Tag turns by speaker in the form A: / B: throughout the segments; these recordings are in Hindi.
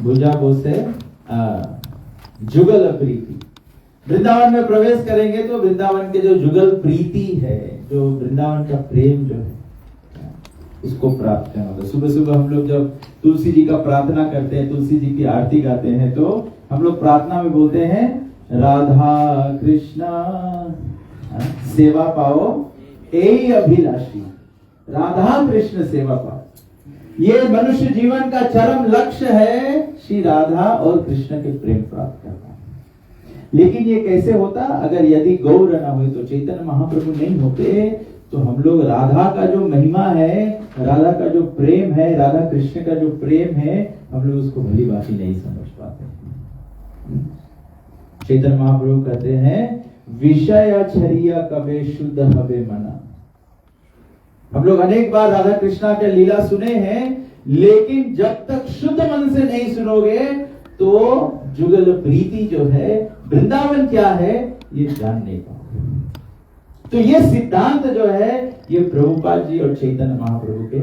A: भुजाबो से जुगल प्रीति। वृंदावन में प्रवेश करेंगे तो वृंदावन के जो जुगल प्रीति है, जो वृंदावन का प्रेम जो है, उसको प्राप्त करना होगा। सुबह सुबह हम लोग जब तुलसी जी का प्रार्थना करते हैं, तुलसी जी की आरती गाते हैं, तो हम लोग प्रार्थना में बोलते हैं राधा कृष्णा सेवा पाओ ए अभिलाषी। राधा कृष्ण सेवा पाओ, ये मनुष्य जीवन का चरम लक्ष्य है, श्री राधा और कृष्ण के प्रेम प्राप्त करना। लेकिन ये कैसे होता? अगर यदि गौर न हुए तो चैतन्य महाप्रभु नहीं होते, तो हम लोग राधा का जो महिमा है, राधा का जो प्रेम है, राधा कृष्ण का जो प्रेम है, हम लोग उसको भली बात नहीं समझ पाते। चैतन्य महाप्रभु कहते हैं विषय छरिया कबे शुद्ध हवे मना। हम लोग अनेक बार राधा कृष्णा के लीला सुने हैं, लेकिन जब तक शुद्ध मन से नहीं सुनोगे तो जुगल प्रीति जो है, वृंदावन क्या है, ये जान नहीं पाओगे। तो ये सिद्धांत जो है, ये प्रभुपाद जी और चैतन्य महाप्रभु के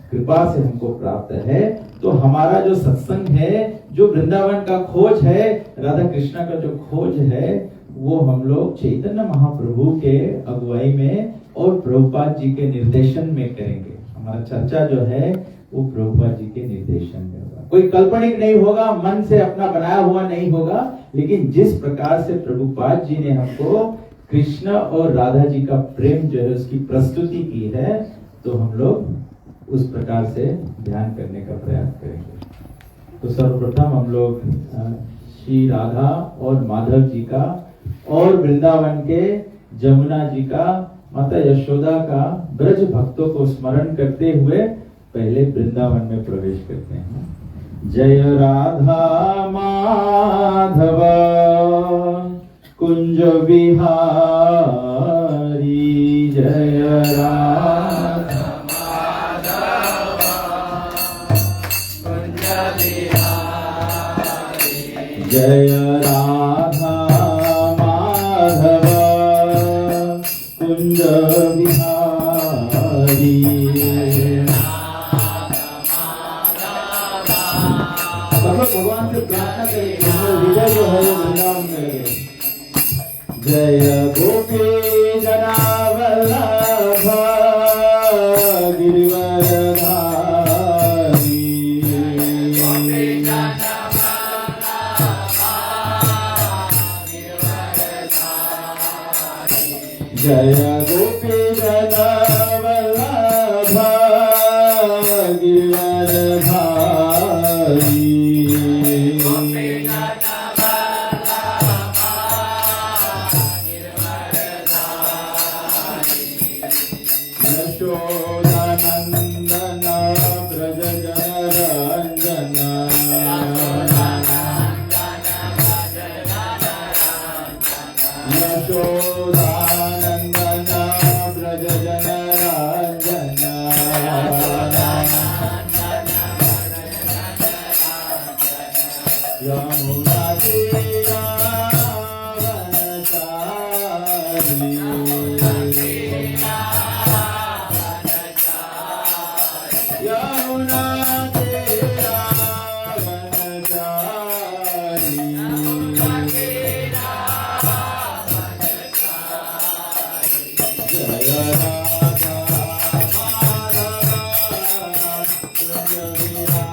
A: कृपा से हमको प्राप्त है। तो हमारा जो सत्संग है, जो वृंदावन का खोज है, राधा कृष्णा का जो खोज है, वो हम लोग चैतन्य महाप्रभु के अगुवाई में और प्रभुपाद जी के निर्देशन में करेंगे। हमारा चर्चा जो है वो प्रभुपाद जी के निर्देशन में होगा। कोई काल्पनिक नहीं होगा, मन से अपना बनाया हुआ नहीं होगा, लेकिन जिस प्रकार से प्रभुपाद जी ने हमको कृष्ण और राधा जी का प्रेम जो है उसकी प्रस्तुति की है, तो हम लोग उस प्रकार से ध्यान करने का प्रयास करेंगे। तो सर्वप्रथम हम लोग श्री राधा और माधव जी का और वृंदावन के जमुना जी का, माता यशोदा का, ब्रज भक्तों को स्मरण करते हुए पहले वृंदावन में प्रवेश करते हैं। जय राधा माधव कुंज बिहारी, जय राधा माधव कुंज बिहारी, जय राधा माधव कुंज बिहारी। भगवान से प्रार्थना करेंगे विजय जो है वृंदावन में लगे। जय गोपी जनावल्लभ गिरिवरधारी, जय गोपी जनावल्लभ गिरिवरधारी। यशोदानंदन ब्रज जनरंजन, यशोदानंदन ब्रज जनरंजन, यमुना तीरा वनचारी, यमुना तेरा वनचारी, जय राधा माधव कुंज बिहारी,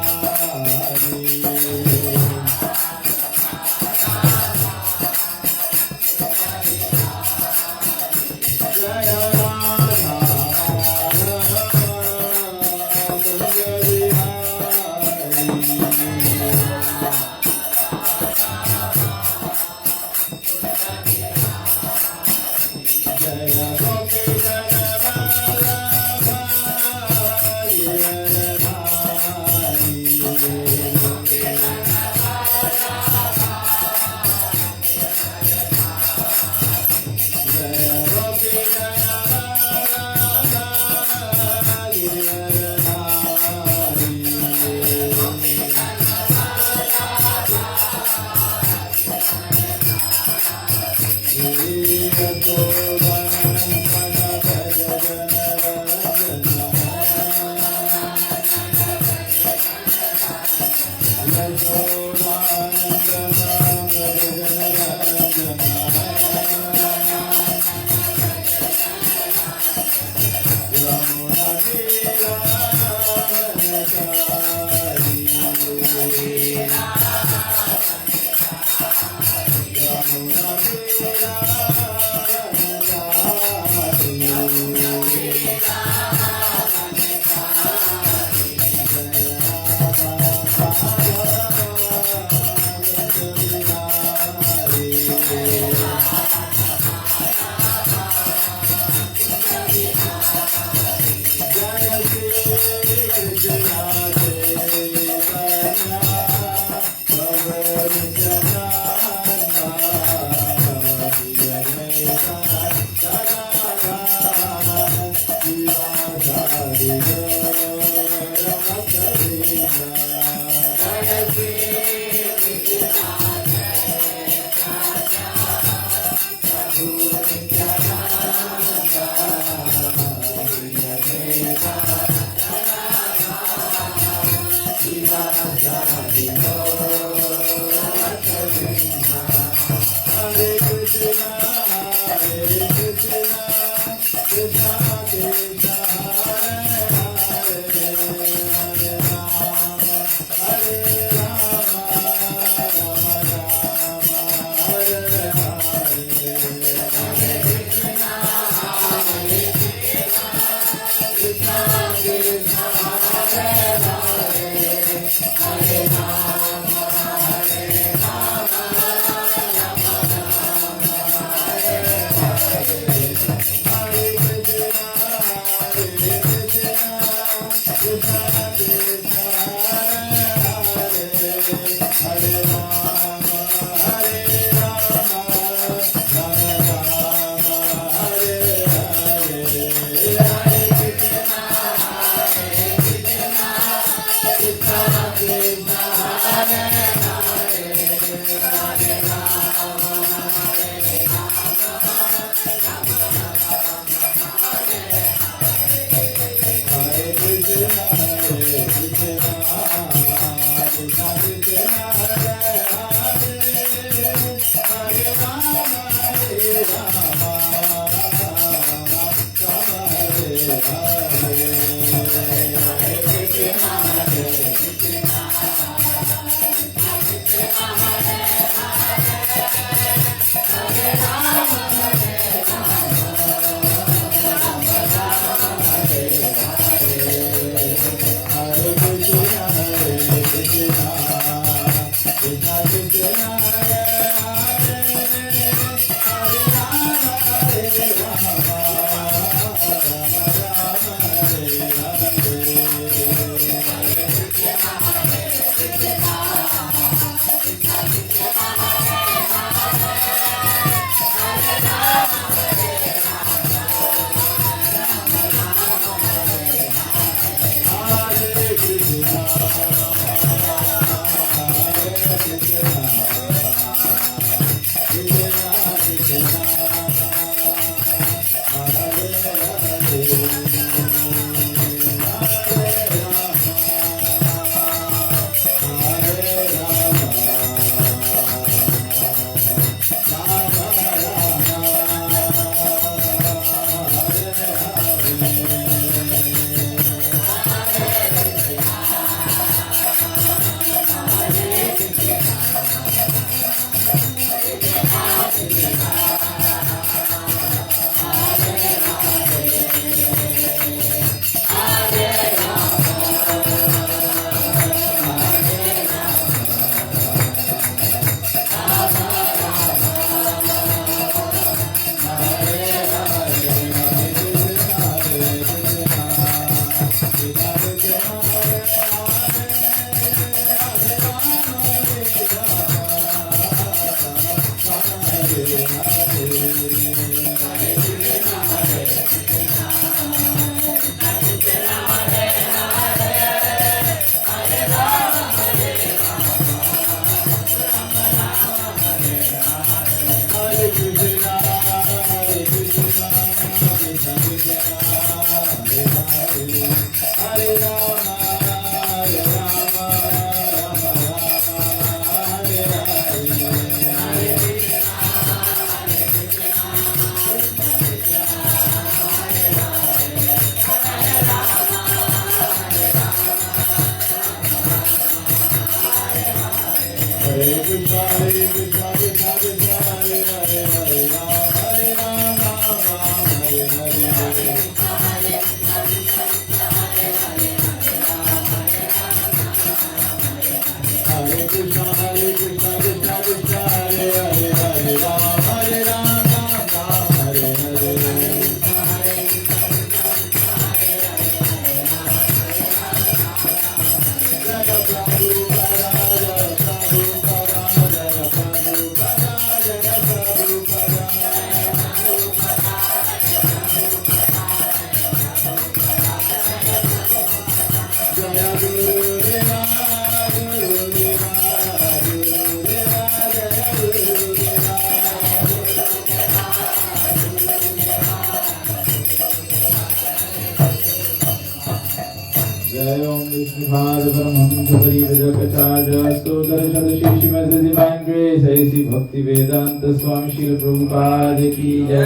A: Divine Grace, ऐसी भक्ति वेदांत स्वामी श्रील प्रभुपाद की जय।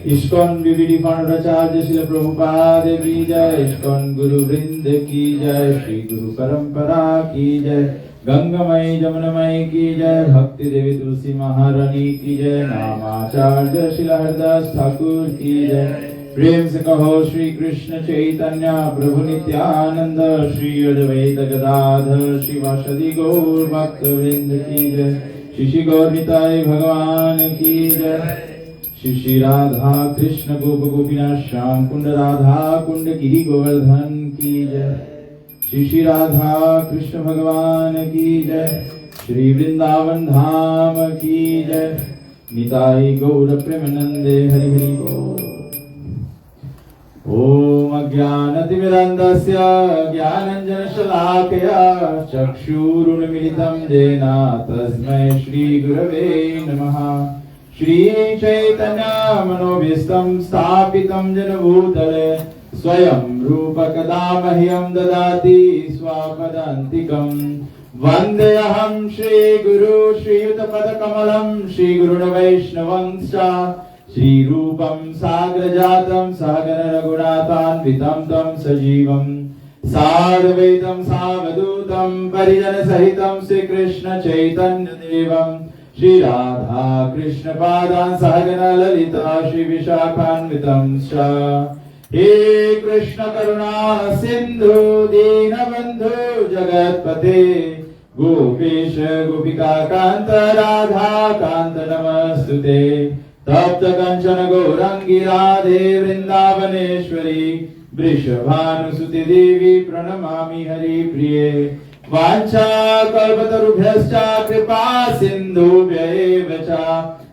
A: इस्कॉन बीबीडी फाउंडराचार्य श्रील प्रभुपाद की जय। इस्कॉन गुरु वृंद की जय। श्री गुरु परंपरा की जय। गंगामयी जमुनामयी की जय। भक्ति देवी तुलसी महारानी की जय। नामाचार्य श्रील हरदास ठाकुर की जय। प्रेम से कहो श्री कृष्ण चैतन्य प्रभु नित्यानंद श्री अद्वैत गदाधर शिवासदि गौर भक्त वृंद की जय। श्री गौर निताय भगवान की जय। श्री राधा कृष्ण गोप गोपीनाथ श्याम कुंड राधा कुंड गिरि गोवर्धन की जय। श्री राधा कृष्ण भगवान की जय। श्री वृंदावन धाम की जय। निताय गौर प्रेमानंदे हरि हरि बोल। ओम अज्ञानतिमिरन्धस्य ज्ञानाञ्जनशलाकया चक्षुरुन्मिलितं येन तस्मै श्रीगुरवे नमः। श्रीचैतन्य मनोभीष्टं स्थापितं जन स्वयं रूप कदा मह्यं ददाति स्वापदान्तिकम्। वन्देऽहं श्रीगुरु श्रीयुतपदकमलं श्रीगुरुन् वैष्णवंश्च श्रीरूपं साग्रजातं सहगण रघुनाथान्वितं तं सजीवं साद्वैतं सावधूतं परिजन सहितं श्रीकृष्ण चैतन्य देवं श्रीराधा कृष्ण पादान् सहगण ललिता श्री विशाखान्वितं च। हे कृष्ण करुणा सिंधु दीनबंधु जगत्पते गोपेश गोपिका कांत राधा कांत नमस्तुते। तप्त कंचन गौरंगी राधे वृंदावनेश्वरी वृषभानुसुते देवी प्रणमामि हरि प्रिये। वाञ्छा कल्पतरुभ्यश्च कृपा सिन्धुभ्यैव च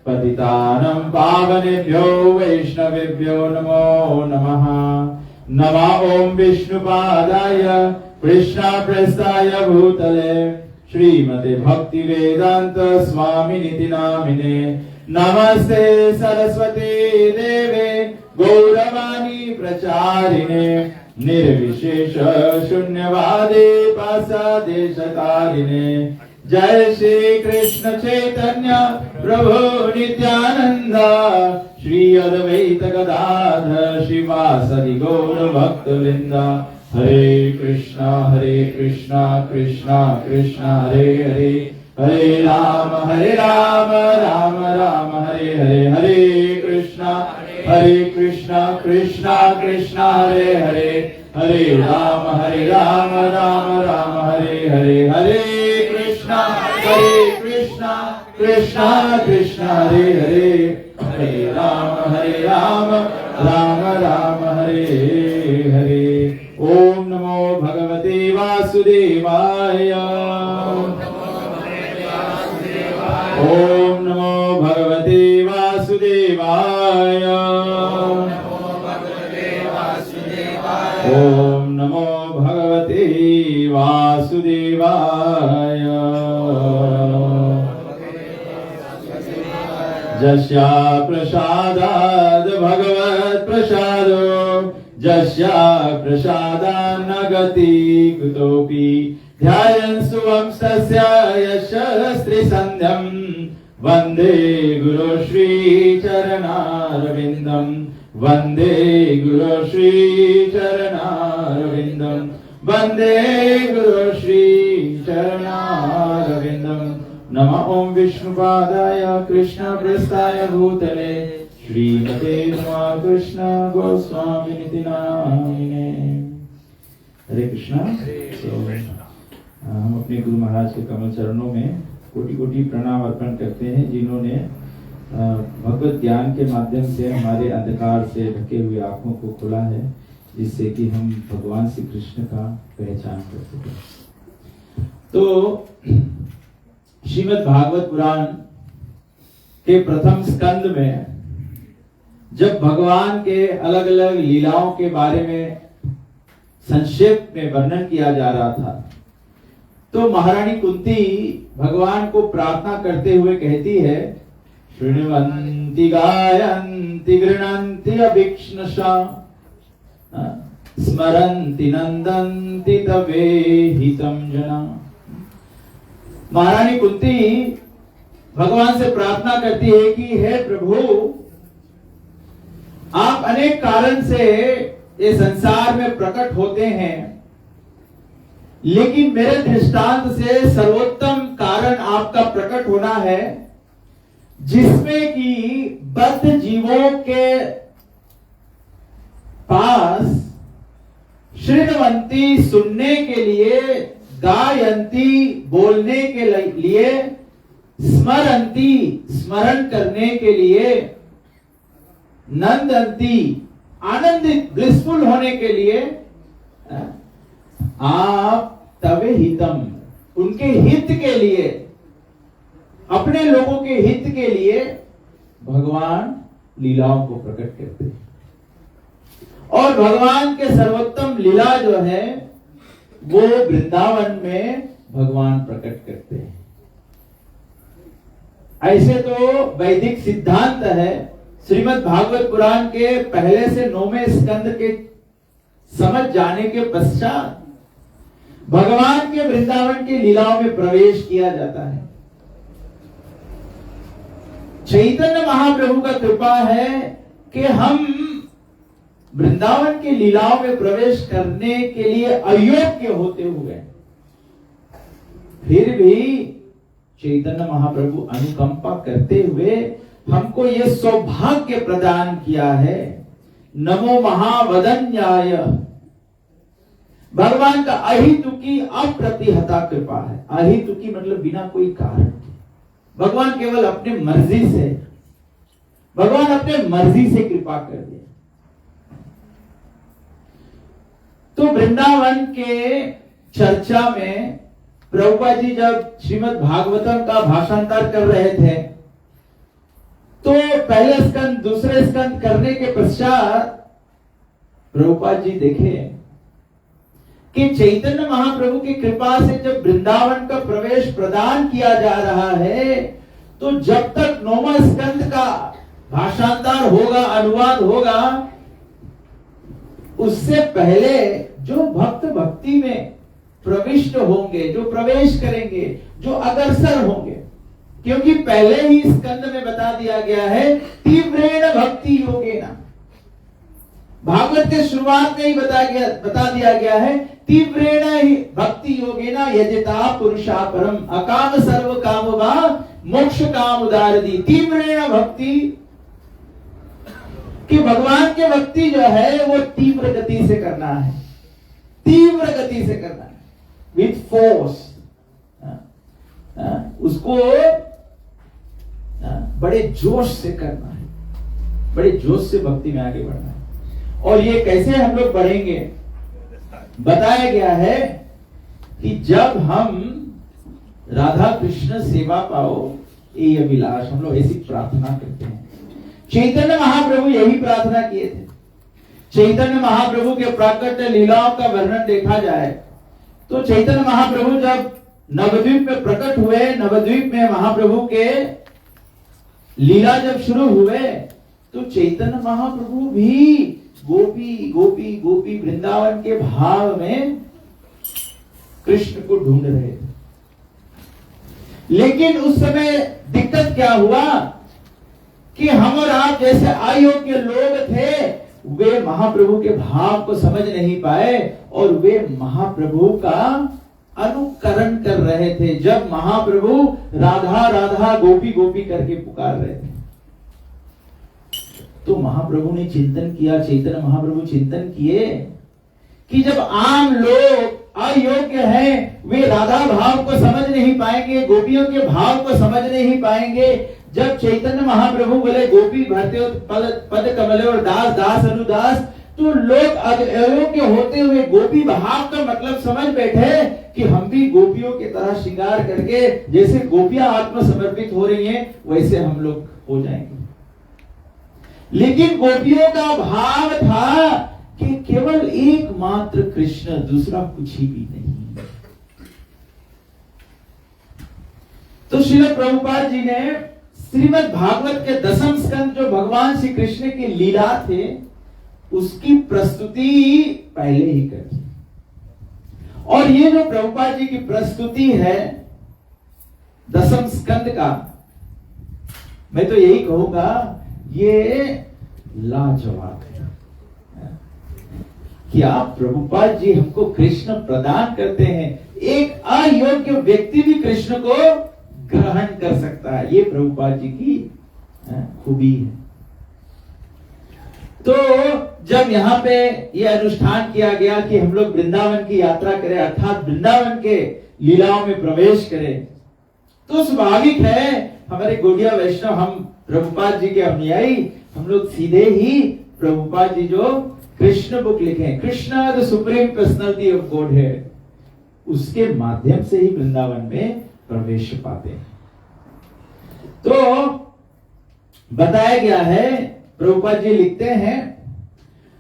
A: पतितानं पावनेभ्यो वैष्णवेभ्यो नमो नमः। नमः ओम विष्णुपादाय कृष्णप्रेष्ठाय भूतले श्रीमते भक्ति वेदांत स्वामिनिति नामिने। नमस्ते सरस्वती देवे गौरवाणी प्रचारिणे निर्विशेष शून्यवादे पासादेशकारिणे। जय श्री कृष्ण चैतन्य प्रभु नित्यानंद श्री अद्वैत गदाधर शिवासदि गौर भक्त वृंद। हरे कृष्णा कृष्णा कृष्णा हरे हरे हरे राम राम राम हरे हरे। हरे कृष्णा कृष्णा कृष्णा हरे हरे हरे राम राम राम हरे हरे। हरे कृष्णा कृष्णा कृष्णा हरे हरे हरे राम राम राम हरे हरे। ओम नमो भगवते वासुदेवाय। ओम नमो भगवते वासुदेवाय। ओम नमो भगवते वासुदेवाय। जस्या प्रसादाद् भगवत् प्रसादो जस्या प्रसादान्न गति कुतोऽपि। ध्यायन् सुवंशस्य यशस्त्रिसन्ध्यं वन्दे गुरो श्रीचरणारविन्दं। वन्दे गुरो श्रीचरणारविन्दं। वन्दे गुरो श्रीचरणारविन्दं। नमः ओम विष्णुपादाय कृष्ण प्रेष्ठाय भूतले श्रीमते कृष्ण गोस्वामी नामिने। हरे कृष्णा। हम अपने गुरु महाराज के कमल चरणों में कोटि कोटि प्रणाम अर्पण करते हैं, जिन्होंने भगवत ज्ञान के माध्यम से हमारे अंधकार से ढके हुए आंखों को खोला है, जिससे कि हम भगवान श्री कृष्ण का पहचान कर सके। तो श्रीमद् भागवत पुराण के प्रथम स्कंद में जब भगवान के अलग अलग लीलाओं के बारे में संक्षेप में वर्णन किया जा रहा था, तो महारानी कुंती भगवान को प्रार्थना करते हुए कहती है, शृण्वन्ति गायन्ति गृह्णन्ति अभीक्ष्णशा स्मरन्ति नन्दन्ति तवेहितं जना। महारानी कुंती भगवान से प्रार्थना करती है कि हे प्रभु, आप अनेक कारण से ये संसार में प्रकट होते हैं, लेकिन मेरे दृष्टांत से सर्वोत्तम कारण आपका प्रकट होना है, जिसमें कि बद्ध जीवों के पास शृण्वन्ति सुनने के लिए, गायन्ति बोलने के लिए, स्मरन्ति स्मरण करने के लिए, नंदन्ति आनंदित ब्लिसफुल होने के लिए, आप तवे हितम उनके हित के लिए, अपने लोगों के हित के लिए भगवान लीलाओं को प्रकट करते हैं। और भगवान के सर्वोत्तम लीला जो है वो वृंदावन में भगवान प्रकट करते हैं। ऐसे तो वैदिक सिद्धांत है, श्रीमद् भागवत पुराण के पहले से 9वें स्कंद के समझ जाने के पश्चात भगवान के वृंदावन की लीलाओं में प्रवेश किया जाता है। चैतन्य महाप्रभु का कृपा है कि हम वृंदावन की लीलाओं में प्रवेश करने के लिए अयोग्य होते हुए फिर भी चैतन्य महाप्रभु अनुकंपा करते हुए हमको यह सौभाग्य प्रदान किया है। नमो महावदन्याय, भगवान का अहितुकी अप्रतिहता कृपा है। अहितुकी मतलब बिना कोई कारण, भगवान केवल अपने मर्जी से, भगवान अपने मर्जी से कृपा कर दिया। तो वृंदावन के चर्चा में प्रभुपाद जी जब श्रीमद् भागवतम का भाषांतर कर रहे थे, तो पहले स्कंद दूसरे स्कंद करने के पश्चात प्रभुपाद जी देखे कि चैतन्य महाप्रभु की कृपा से जब वृंदावन का प्रवेश प्रदान किया जा रहा है, तो जब तक 9वां स्कंद का भाषांतर होगा, अनुवाद होगा, उससे पहले जो भक्त भक्ति में प्रविष्ट होंगे, जो प्रवेश करेंगे, जो अग्रसर होंगे, क्योंकि पहले ही स्कंद में बता दिया गया है तीव्रेण भक्ति योगेन। भागवत के शुरुआत में ही बता दिया गया है तीव्रेण ही भक्ति योगेन यजता पुरुषा परम अकाम सर्व काम वा मोक्ष काम उदारदी। तीव्रेण भक्ति कि भगवान के भक्ति जो है वो तीव्र गति से करना है, तीव्र गति से करना है, विथ फोर्स। उसको बड़े जोश से करना है, बड़े जोश से भक्ति में आगे बढ़ना है। और ये कैसे हम लोग बढ़ेंगे, बताया गया है कि जब हम राधा कृष्ण सेवा पाओ ये अभिलाष, हम लोग ऐसी प्रार्थना करते हैं। चैतन्य महाप्रभु यही प्रार्थना किए थे। चैतन्य महाप्रभु के प्राकट लीलाओं का वर्णन देखा जाए तो चैतन्य महाप्रभु जब नवद्वीप में प्रकट हुए, नवद्वीप में महाप्रभु के लीला जब शुरू हुए, तो चैतन्य महाप्रभु भी गोपी गोपी गोपी वृंदावन के भाव में कृष्ण को ढूंढ रहे थे। लेकिन उस समय दिक्कत क्या हुआ कि हम और आप जैसे अयोग्य लोग थे, वे महाप्रभु के भाव को समझ नहीं पाए और वे महाप्रभु का अनुकरण कर रहे थे जब महाप्रभु राधा राधा गोपी गोपी करके पुकार रहे थे। तो महाप्रभु ने चिंतन किया, चैतन्य महाप्रभु चिंतन किए कि जब आम लोग अयोग्य हैं, वे राधा भाव को समझ नहीं पाएंगे, गोपियों के भाव को समझ नहीं पाएंगे। जब चैतन्य महाप्रभु बोले गोपी भरते हो पद कमले और दास दास अनुदास, तो लोग अयोग्य होते हुए गोपी भाव का मतलब समझ बैठे कि हम भी गोपियों की तरह श्रृंगार करके जैसे गोपियां आत्मसमर्पित हो रही हैं वैसे हम लोग हो जाएंगे। लेकिन गोपियों का भाव था कि केवल एकमात्र कृष्ण, दूसरा कुछ ही भी नहीं। तो श्रील प्रभुपाद जी ने श्रीमद् भागवत के 10वें स्कंद जो भगवान श्री कृष्ण की लीला थे उसकी प्रस्तुति पहले ही कर दी। और ये जो प्रभुपाद जी की प्रस्तुति है 10वें स्कंद का, मैं तो यही कहूंगा ये लाजवाब है। क्या प्रभुपाद जी हमको कृष्ण प्रदान करते हैं, एक अयोग्य व्यक्ति भी कृष्ण को ग्रहण कर सकता है, ये प्रभुपाद जी की खूबी है। तो जब यहाँ पे ये अनुष्ठान किया गया कि हम लोग वृंदावन की यात्रा करें, अर्थात वृंदावन के लीलाओं में प्रवेश करें, तो स्वाभाविक है हमारे गौड़िया वैष्णव, हम प्रभुपाद जी के अनुयायी, हम लोग सीधे ही प्रभुपाद जी जो कृष्ण बुक लिखे, Krishna the supreme personality of God है, उसके माध्यम से ही वृंदावन में प्रवेश पाते हैं। तो बताया गया है, प्रभुपाद जी लिखते हैं,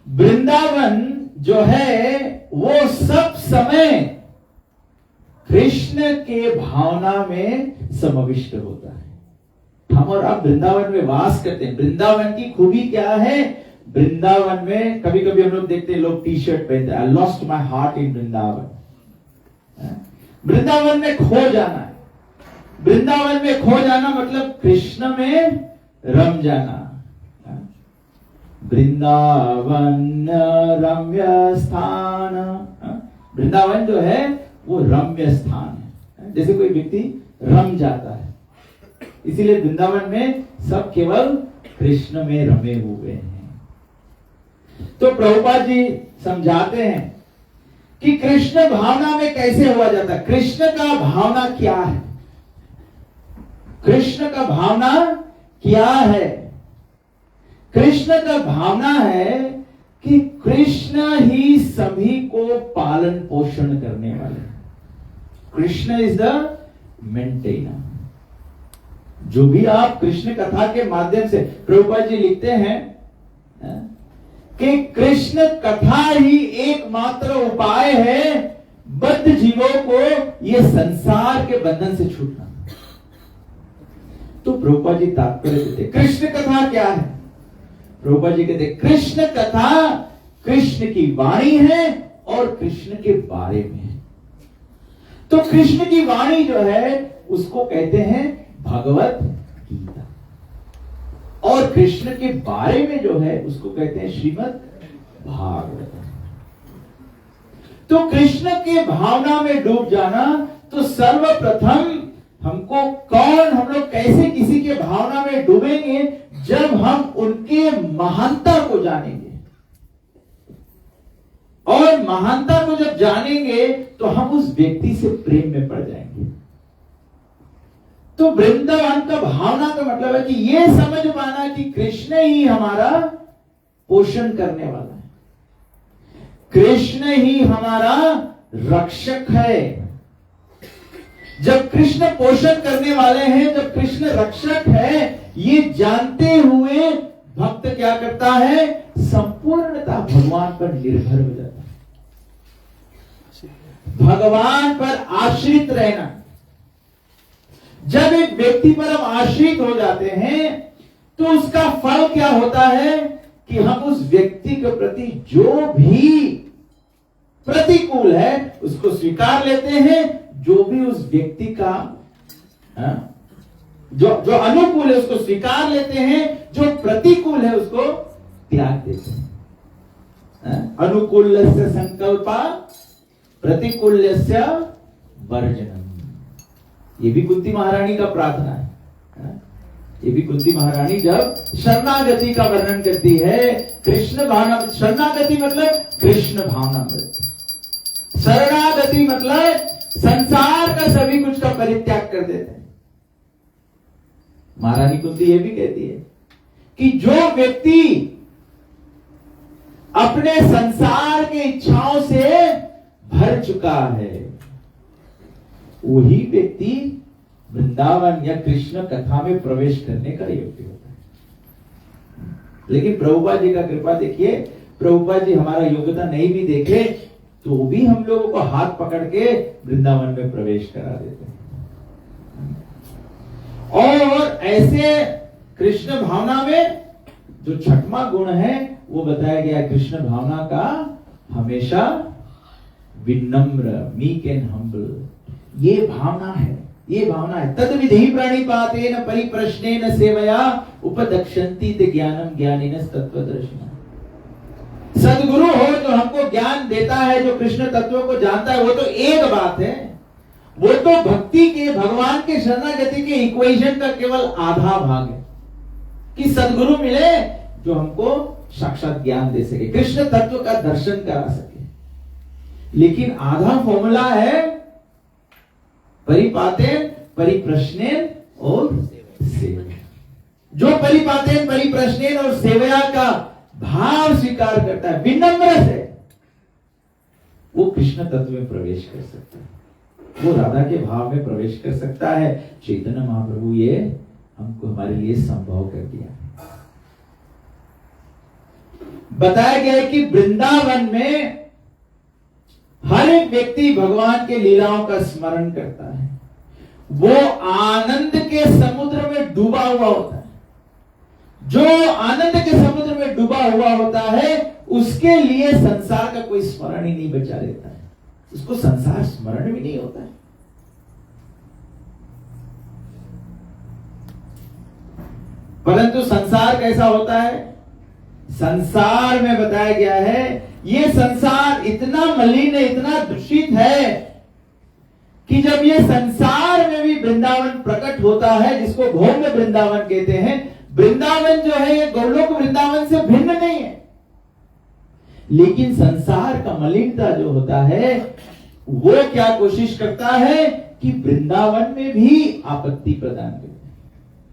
A: वृंदावन जो है वो सब समय कृष्ण के भावना में समाविष्ट होता है। हम और आप वृंदावन में वास करते हैं। वृंदावन की खूबी क्या है? वृंदावन में कभी कभी हम लोग देखते हैं लोग टी शर्ट पहनते हैं, I lost my heart in Vrindavan. Vrindavan में खो जाना है। वृंदावन में खो जाना मतलब कृष्ण में रम जाना। वृंदावन रम्य स्थान, वृंदावन जो है वो रम्य स्थान है, जैसे कोई व्यक्ति रम जाता है, इसीलिए वृंदावन में सब केवल कृष्ण में रमे हुए हैं। तो प्रभुपाद जी समझाते हैं कि कृष्ण भावना में कैसे हुआ जाता है। कृष्ण का भावना क्या है? कृष्ण का भावना क्या है? कृष्ण का भावना है कि कृष्ण ही सभी को पालन पोषण करने वाले। Krishna is the maintainer. जो भी आप कृष्ण कथा के माध्यम से, प्रभुपाद जी लिखते हैं कि कृष्ण कथा ही एकमात्र उपाय है बद्ध जीवों को ये संसार के बंधन से छूटना। तो प्रभुपाद जी तात्पर्य देते, कृष्ण कथा क्या है? प्रभुपाद जी कहते कृष्ण कथा कृष्ण की वाणी है और कृष्ण के बारे में है। तो कृष्ण की वाणी जो है उसको कहते हैं भगवत गीता, और कृष्ण के बारे में जो है उसको कहते हैं श्रीमद् भागवत। तो कृष्ण के भावना में डूब जाना, तो सर्वप्रथम हमको हम लोग कैसे किसी के भावना में डूबेंगे? जब हम उनके महानता को जानेंगे, और महानता को जब जानेंगे तो हम उस व्यक्ति से प्रेम में पड़ जाएंगे। तो वृंदावन का भावना का मतलब है कि यह समझ पाना कि कृष्ण ही हमारा पोषण करने वाला है, कृष्ण ही हमारा रक्षक है। जब कृष्ण पोषण करने वाले हैं, जब कृष्ण रक्षक है, ये जानते हुए भक्त क्या करता है? संपूर्णता भगवान पर निर्भर हो जाता है, भगवान पर आश्रित रहना। जब एक व्यक्ति पर हम आश्रित हो जाते हैं तो उसका फल क्या होता है कि हम उस व्यक्ति के प्रति जो भी प्रतिकूल है उसको स्वीकार लेते हैं, जो भी उस व्यक्ति का जो अनुकूल है उसको स्वीकार लेते हैं, जो प्रतिकूल है उसको त्याग देते हैं। अनुकूलस्य संकल्पा, प्रतिकूलस्य वर्जनम। ये भी कुंती महारानी का प्रार्थना है। ये भी कुंती महारानी जब शरणागति का वर्णन करती है, कृष्ण भावना, शरणागति मतलब कृष्ण भावनामृत, शरणागति मतलब संसार का सभी कुछ का परित्याग कर देते हैं। महारानी कुंती ये भी कहती है कि जो व्यक्ति अपने संसार की इच्छाओं से भर चुका है, वही व्यक्ति वृंदावन या कृष्ण कथा में प्रवेश करने का योग्य होता है। लेकिन प्रभुपाद जी का कृपा देखिए, प्रभुपाद जी हमारा योग्यता नहीं भी देखे तो भी हम लोगों को हाथ पकड़ के वृंदावन में प्रवेश करा देते हैं। और ऐसे कृष्ण भावना में जो छठवां गुण है वो बताया गया, कृष्ण भावना का हमेशा विनम्र, मीक एंड हम्बल, ये भावना है, ये भावना है। तद विधि प्रणिपातेन परिप्रश्नेन सेवया उपदक्षन्ति ते ज्ञानम ज्ञानिनस् तत्वदर्शिनः। सदगुरु हो जो हमको ज्ञान देता है, जो कृष्ण तत्व को जानता है, वो तो एक बात है, वो तो भक्ति के, भगवान के शरणागति के इक्वेशन का केवल आधा भाग है कि सदगुरु मिले जो हमको साक्षात ज्ञान दे सके, कृष्ण तत्व का दर्शन करा सके। लेकिन आधा फॉर्मूला है परिपातेन परिप्रश्नेन और सेवया। जो परिपातेन परिप्रश्नेन और सेवया का भाव स्वीकार करता है, विनम्र से, वो कृष्ण तत्व में प्रवेश कर सकता है, वो राधा के भाव में प्रवेश कर सकता है। चैतन्य महाप्रभु ये हमको, हमारे लिए संभव कर दिया। बताया गया है कि वृंदावन में हर एक व्यक्ति भगवान के लीलाओं का स्मरण करता है, वो आनंद के समुद्र में डूबा हुआ होता है। जो आनंद के समुद्र में डूबा हुआ होता है उसके लिए संसार का कोई स्मरण ही नहीं बचा रहता है, उसको संसार स्मरण भी नहीं होता है। परंतु संसार कैसा होता है? संसार में बताया गया है, ये संसार इतना मलिन है, इतना दूषित है कि जब ये संसार में भी वृंदावन प्रकट होता है, जिसको भौम्य वृंदावन कहते हैं, वृंदावन जो है ये गोलोक वृंदावन से भिन्न नहीं है। लेकिन संसार का मलिनता जो होता है वो क्या कोशिश करता है कि वृंदावन में भी आपत्ति प्रदान करे।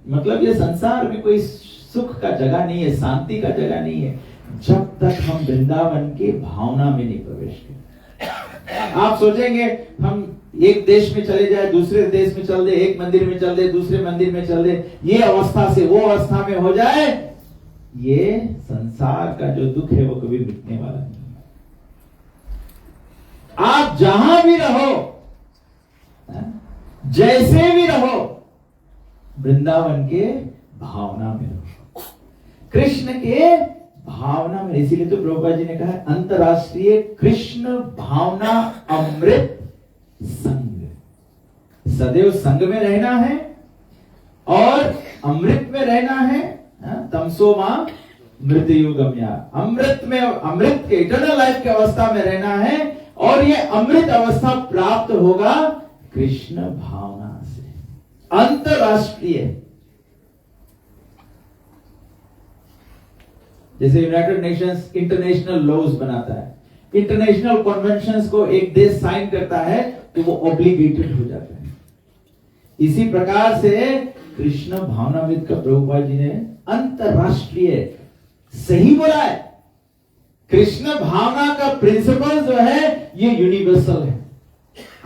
A: मतलब ये संसार में कोई सुख का जगह नहीं है, शांति का जगह नहीं है, जब तक हम वृंदावन के भावना में नहीं प्रवेश करें। आप सोचेंगे हम एक देश में चले जाए, दूसरे देश में चल दे, एक मंदिर में चल दे, दूसरे मंदिर में चल दे, ये अवस्था से वो अवस्था में हो जाए, ये संसार का जो दुख है वो कभी मिटने वाला नहीं है। आप जहां भी रहो, जैसे भी रहो, वृंदावन के भावना में रहो, कृष्ण के भावना में। इसीलिए तो प्रभुपाद जी ने कहा है अंतरराष्ट्रीय कृष्ण भावना अमृत संग, सदैव संग में रहना है और अमृत में रहना है। तमसो मां मृत्यु गम्या, अमृत में, अमृत के इटर्नल लाइफ की अवस्था में रहना है, और ये अमृत अवस्था प्राप्त होगा कृष्ण भावना से। अंतरराष्ट्रीय, जैसे यूनाइटेड नेशंस इंटरनेशनल लॉज बनाता है, इंटरनेशनल कन्वेंशंस को एक देश साइन करता है तो वो ऑब्लिगेटेड हो जाता है। इसी प्रकार से कृष्ण भावनामृत का प्रभुपाद जी ने अंतरराष्ट्रीय सही बोला है। कृष्ण भावना का प्रिंसिपल जो है ये यूनिवर्सल है।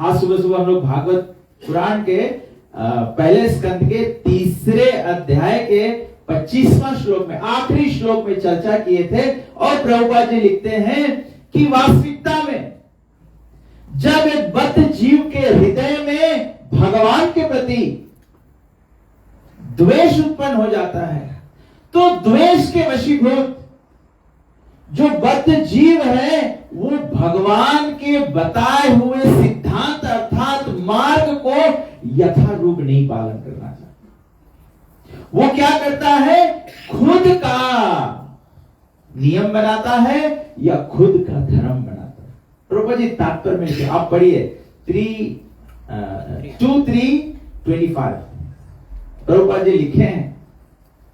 A: आज सुबह सुबह हम लोग भागवत पुराण के पहले स्कंद के 3 अध्याय के 25वां श्लोक में, आखिरी श्लोक में चर्चा किए थे, और प्रभुपाद जी लिखते हैं कि वास्तविकता में जब एक बद्ध जीव के हृदय में भगवान के प्रति द्वेष उत्पन्न हो जाता है, तो द्वेष के वशीभूत जो बद्ध जीव है वो भगवान के बताए हुए सिद्धांत अर्थात मार्ग को यथारूप नहीं पालन करना चाहता। वो क्या करता है? खुद का नियम बनाता है या खुद का धर्म बनाता है। प्रभुपाद जी तात्पर्य में आप पढ़िए 2:3-25 प्रभुपाद जी लिखे हैं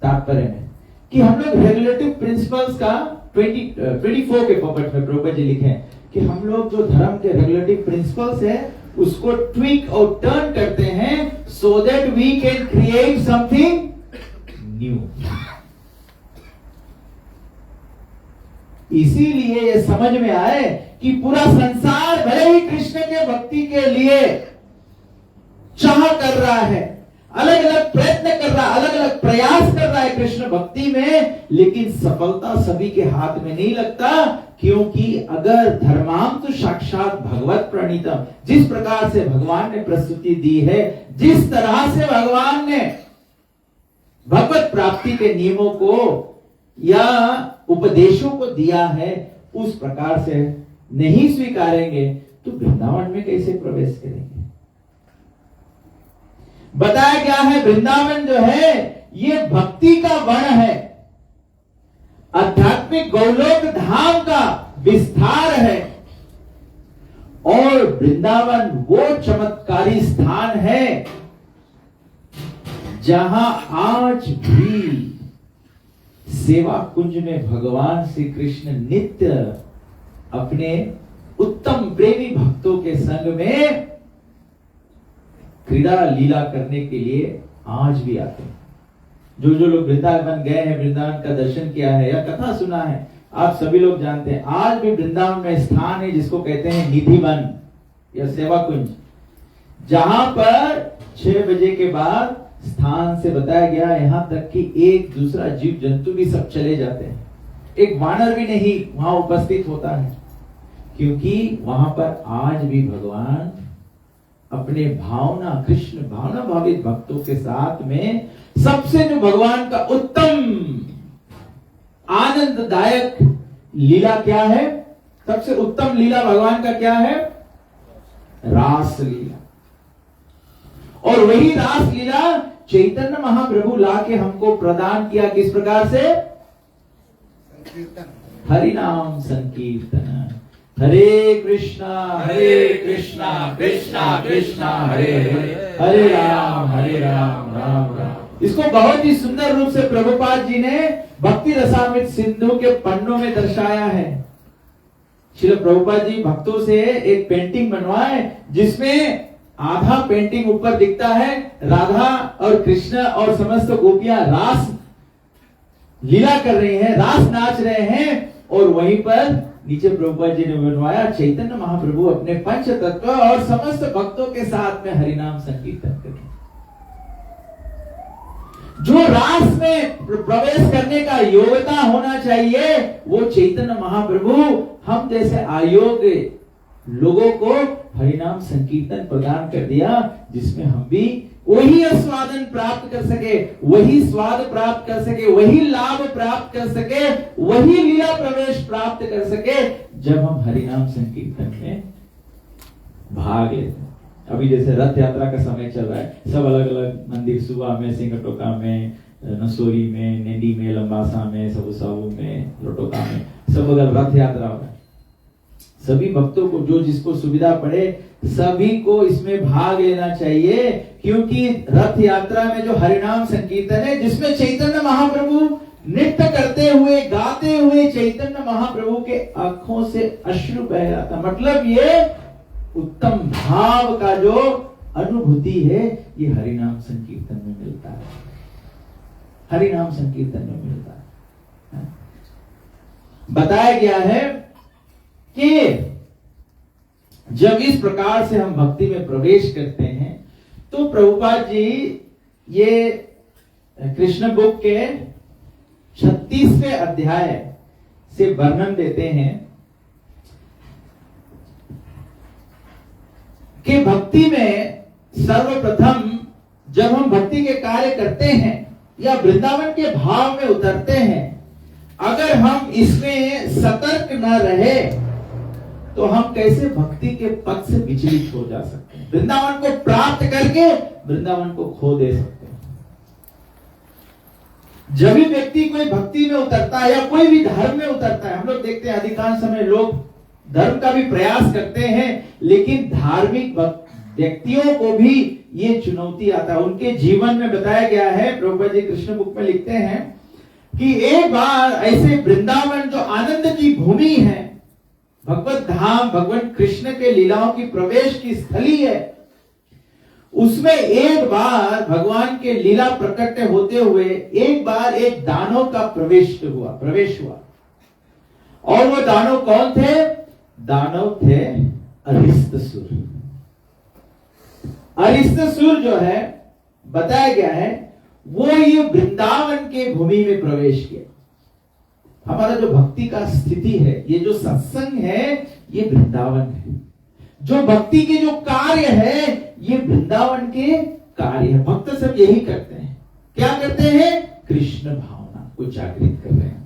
A: तात्पर्य में कि हम लोग रेगुलेटिव प्रिंसिपल्स का 24 के पॉकेट में प्रभुपाद जी लिखे हैं कि हम लोग जो धर्म के रेगुलेटिव प्रिंसिपल्स है उसको ट्विक और टर्न करते हैं so that we can create something new. इसीलिए ये समझ में आए कि पूरा संसार भले ही कृष्ण के भक्ति के लिए चाह कर रहा है, अलग अलग प्रयत्न कर रहा है, अलग अलग प्रयास कर रहा है कृष्ण भक्ति में, लेकिन सफलता सभी के हाथ में नहीं लगता। क्योंकि अगर धर्माम तो साक्षात भगवत प्रणीतम, जिस प्रकार से भगवान ने प्रस्तुति दी है, जिस तरह से भगवान ने भगवत प्राप्ति के नियमों को या उपदेशों को दिया है, उस प्रकार से नहीं स्वीकारेंगे तो वृंदावन में कैसे प्रवेश करेंगे। बताया गया है वृंदावन जो है ये भक्ति का वन है, आध्यात्मिक गौलोक धाम का विस्तार है, और वृंदावन वो चमत्कारी स्थान है जहां आज भी सेवा कुंज में भगवान श्री कृष्ण नित्य अपने उत्तम प्रेमी भक्तों के संग में क्रीड़ा लीला करने के लिए आज भी आते हैं। जो जो लोग वृंदावन गए हैं, वृंदावन का दर्शन किया है या कथा सुना है, आप सभी लोग जानते हैं आज भी वृंदावन में स्थान है जिसको कहते हैं निधि वन या सेवा कुंज, जहां पर 6 बजे के बाद स्थान से बताया गया यहां तक कि एक दूसरा जीव जंतु भी सब चले जाते हैं, एक वानर भी नहीं वहां उपस्थित होता है, क्योंकि वहां पर आज भी भगवान अपने कृष्ण भावना भावित भक्तों के साथ में सबसे जो भगवान का उत्तम आनंददायक लीला क्या है, सबसे उत्तम लीला भगवान का क्या है, रास लीला। और वही रास लीला चैतन्य महाप्रभु लाके हमको प्रदान किया, किस प्रकार से, हरि नाम संकीर्तन, हरे कृष्णा कृष्णा कृष्णा हरे हरे, हरे राम राम राम। इसको बहुत ही सुंदर रूप से प्रभुपाद जी ने भक्ति रसामृत सिंधु के पन्नों में दर्शाया है। श्रील प्रभुपाद जी भक्तों से एक पेंटिंग बनवाए जिसमें आधा पेंटिंग ऊपर दिखता है राधा और कृष्ण और समस्त गोपियां रास लीला कर रही हैं, रास नाच रहे हैं, और वहीं पर नीचे प्रभुपाद जी ने बनवाया चैतन्य महाप्रभु अपने पंच तत्व और समस्त भक्तों के साथ में हरिनाम संकीर्तन करें। जो रास में प्रवेश करने का योग्यता होना चाहिए वो चैतन्य महाप्रभु हम जैसे अयोग्य लोगों को हरिनाम संकीर्तन प्रदान कर दिया, जिसमें हम भी वही आस्वादन प्राप्त कर सके, वही स्वाद प्राप्त कर सके, वही लाभ प्राप्त कर सके, वही लीला प्रवेश प्राप्त कर सके जब हम हरिनाम संकीर्तन में भाग लेते हैं। अभी जैसे रथ यात्रा का समय चल रहा है, सब अलग अलग मंदिर, सुबह में, सिंगटोका में, नसोरी में, नेडी में, लंबासा में, सबुसाबू में, लोटोका में, सब अगर रथ यात्रा हो रहा है, सभी भक्तों को जो जिसको सुविधा पड़े सभी को इसमें भाग लेना चाहिए, क्योंकि रथ यात्रा में जो हरिनाम संकीर्तन है जिसमें चैतन्य महाप्रभु नृत्य करते हुए गाते हुए चैतन्य महाप्रभु के आंखों से अश्रु बह रहा था, मतलब ये उत्तम भाव का जो अनुभूति है ये हरिनाम संकीर्तन में मिलता है, हरिनाम संकीर्तन में मिलता है। बताया गया है कि जब इस प्रकार से हम भक्ति में प्रवेश करते हैं तो प्रभुपाद जी ये कृष्ण बुक के 36वें अध्याय से वर्णन देते हैं कि भक्ति में सर्वप्रथम जब हम भक्ति के कार्य करते हैं या वृंदावन के भाव में उतरते हैं, अगर हम इसमें सतर्क न रहे तो हम कैसे भक्ति के पथ से विचलित हो जा सकते हैं, वृंदावन को प्राप्त करके वृंदावन को खो दे सकते हैं। जब भी व्यक्ति कोई भक्ति में उतरता है या कोई भी धर्म में उतरता है, हम लोग देखते हैं अधिकांश समय लोग धर्म का भी प्रयास करते हैं लेकिन धार्मिक व्यक्तियों को भी ये चुनौती आता है। उनके जीवन में बताया गया है, प्रभुपाद जी कृष्ण बुक में लिखते हैं कि एक बार ऐसे वृंदावन जो आनंद की भूमि है, भगवत धाम, भगवान कृष्ण के लीलाओं की प्रवेश की स्थली है, उसमें एक बार भगवान के लीला प्रकट होते हुए एक बार एक दानव का प्रवेश हुआ। और वो दानव कौन थे? दानव थे अरिस्तसुर। अरिस्तसुर जो है, बताया गया है, वो ये वृंदावन के भूमि में प्रवेश किया। हमारा जो भक्ति का स्थिति है, ये जो सत्संग है, ये वृंदावन है। जो भक्ति के जो कार्य है, ये वृंदावन के कार्य है। भक्त सब यही करते हैं। क्या करते हैं? कृष्ण भावना को जागृत कर रहे हैं।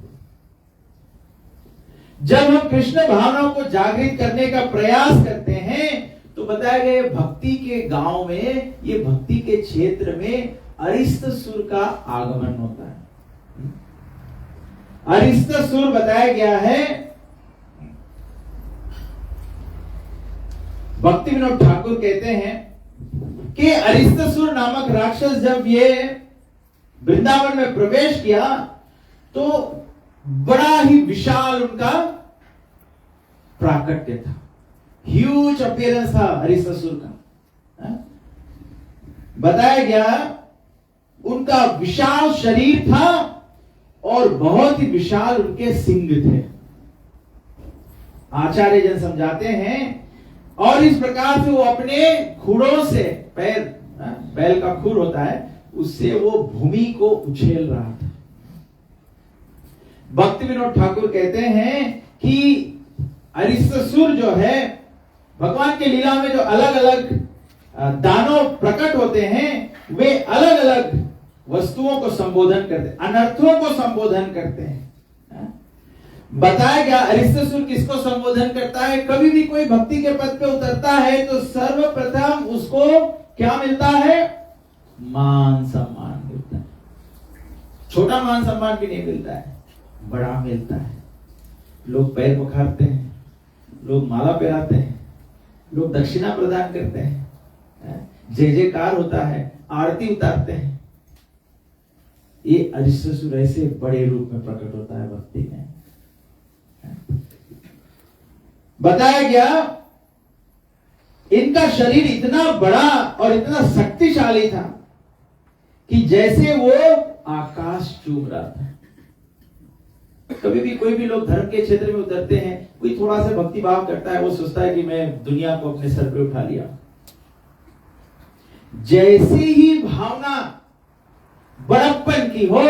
A: जब हम कृष्ण भावना को जागृत करने का प्रयास करते हैं, तो बताया गया भक्ति के गांव में, ये भक्ति के क्षेत्र में अरिस्तसुर का आगमन होता है। अरिस्तसुर बताया गया है, भक्ति विनोद ठाकुर कहते हैं कि अरिस्तसुर नामक राक्षस जब ये वृंदावन में प्रवेश किया, तो बड़ा ही विशाल उनका प्राकट्य था। ह्यूज अपीयरेंस था अरिस्तसुर का। बताया गया उनका विशाल शरीर था और बहुत ही विशाल उनके सिंग थे। आचार्य जन समझाते हैं, और इस प्रकार से वो अपने खुरों से, बैल का खुर होता है, उससे वो भूमि को उछेल रहा था। भक्ति विनोद ठाकुर कहते हैं कि अरिस्तसुर जो है, भगवान के लीला में जो अलग अलग दानव प्रकट होते हैं, वे अलग अलग वस्तुओं को संबोधन करते हैं, अनर्थों को संबोधन करते हैं। बताया गया अरिस्तसुर किसको संबोधन करता है? कभी भी कोई भक्ति के पद पे उतरता है तो सर्वप्रथम उसको क्या मिलता है? मान सम्मान मिलता है। छोटा मान सम्मान भी नहीं मिलता है, बड़ा मिलता है। लोग पैर मुखारते हैं, लोग माला पहनाते हैं, लोग दक्षिणा प्रदान करते हैं, जय जयकार होता है, आरती उतारते हैं। ये अरिस्तसुर ऐसे बड़े रूप में प्रकट होता है भक्ति में। बताया गया इनका शरीर इतना बड़ा और इतना शक्तिशाली था कि जैसे वो आकाश चूम रहा था। कभी भी कोई भी लोग धर्म के क्षेत्र में उतरते हैं, कोई थोड़ा सा भक्ति भाव करता है, वो सोचता है कि मैं दुनिया को अपने सर पे उठा लिया। जैसे ही भावना बड़प्पन की हो,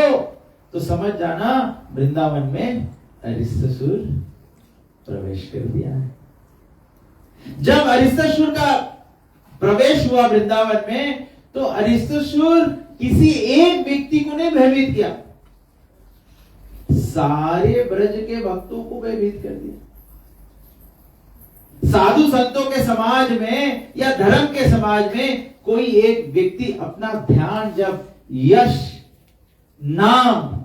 A: तो समझ जाना वृंदावन में अरिस्तसुर प्रवेश कर दिया है। जब अरिस्तसुर का प्रवेश हुआ वृंदावन में, तो अरिस्तसुर किसी एक व्यक्ति को नहीं भयभीत किया, सारे ब्रज के भक्तों को भयभीत कर दिया। साधु संतों के समाज में या धर्म के समाज में कोई एक व्यक्ति अपना ध्यान जब यश, नाम,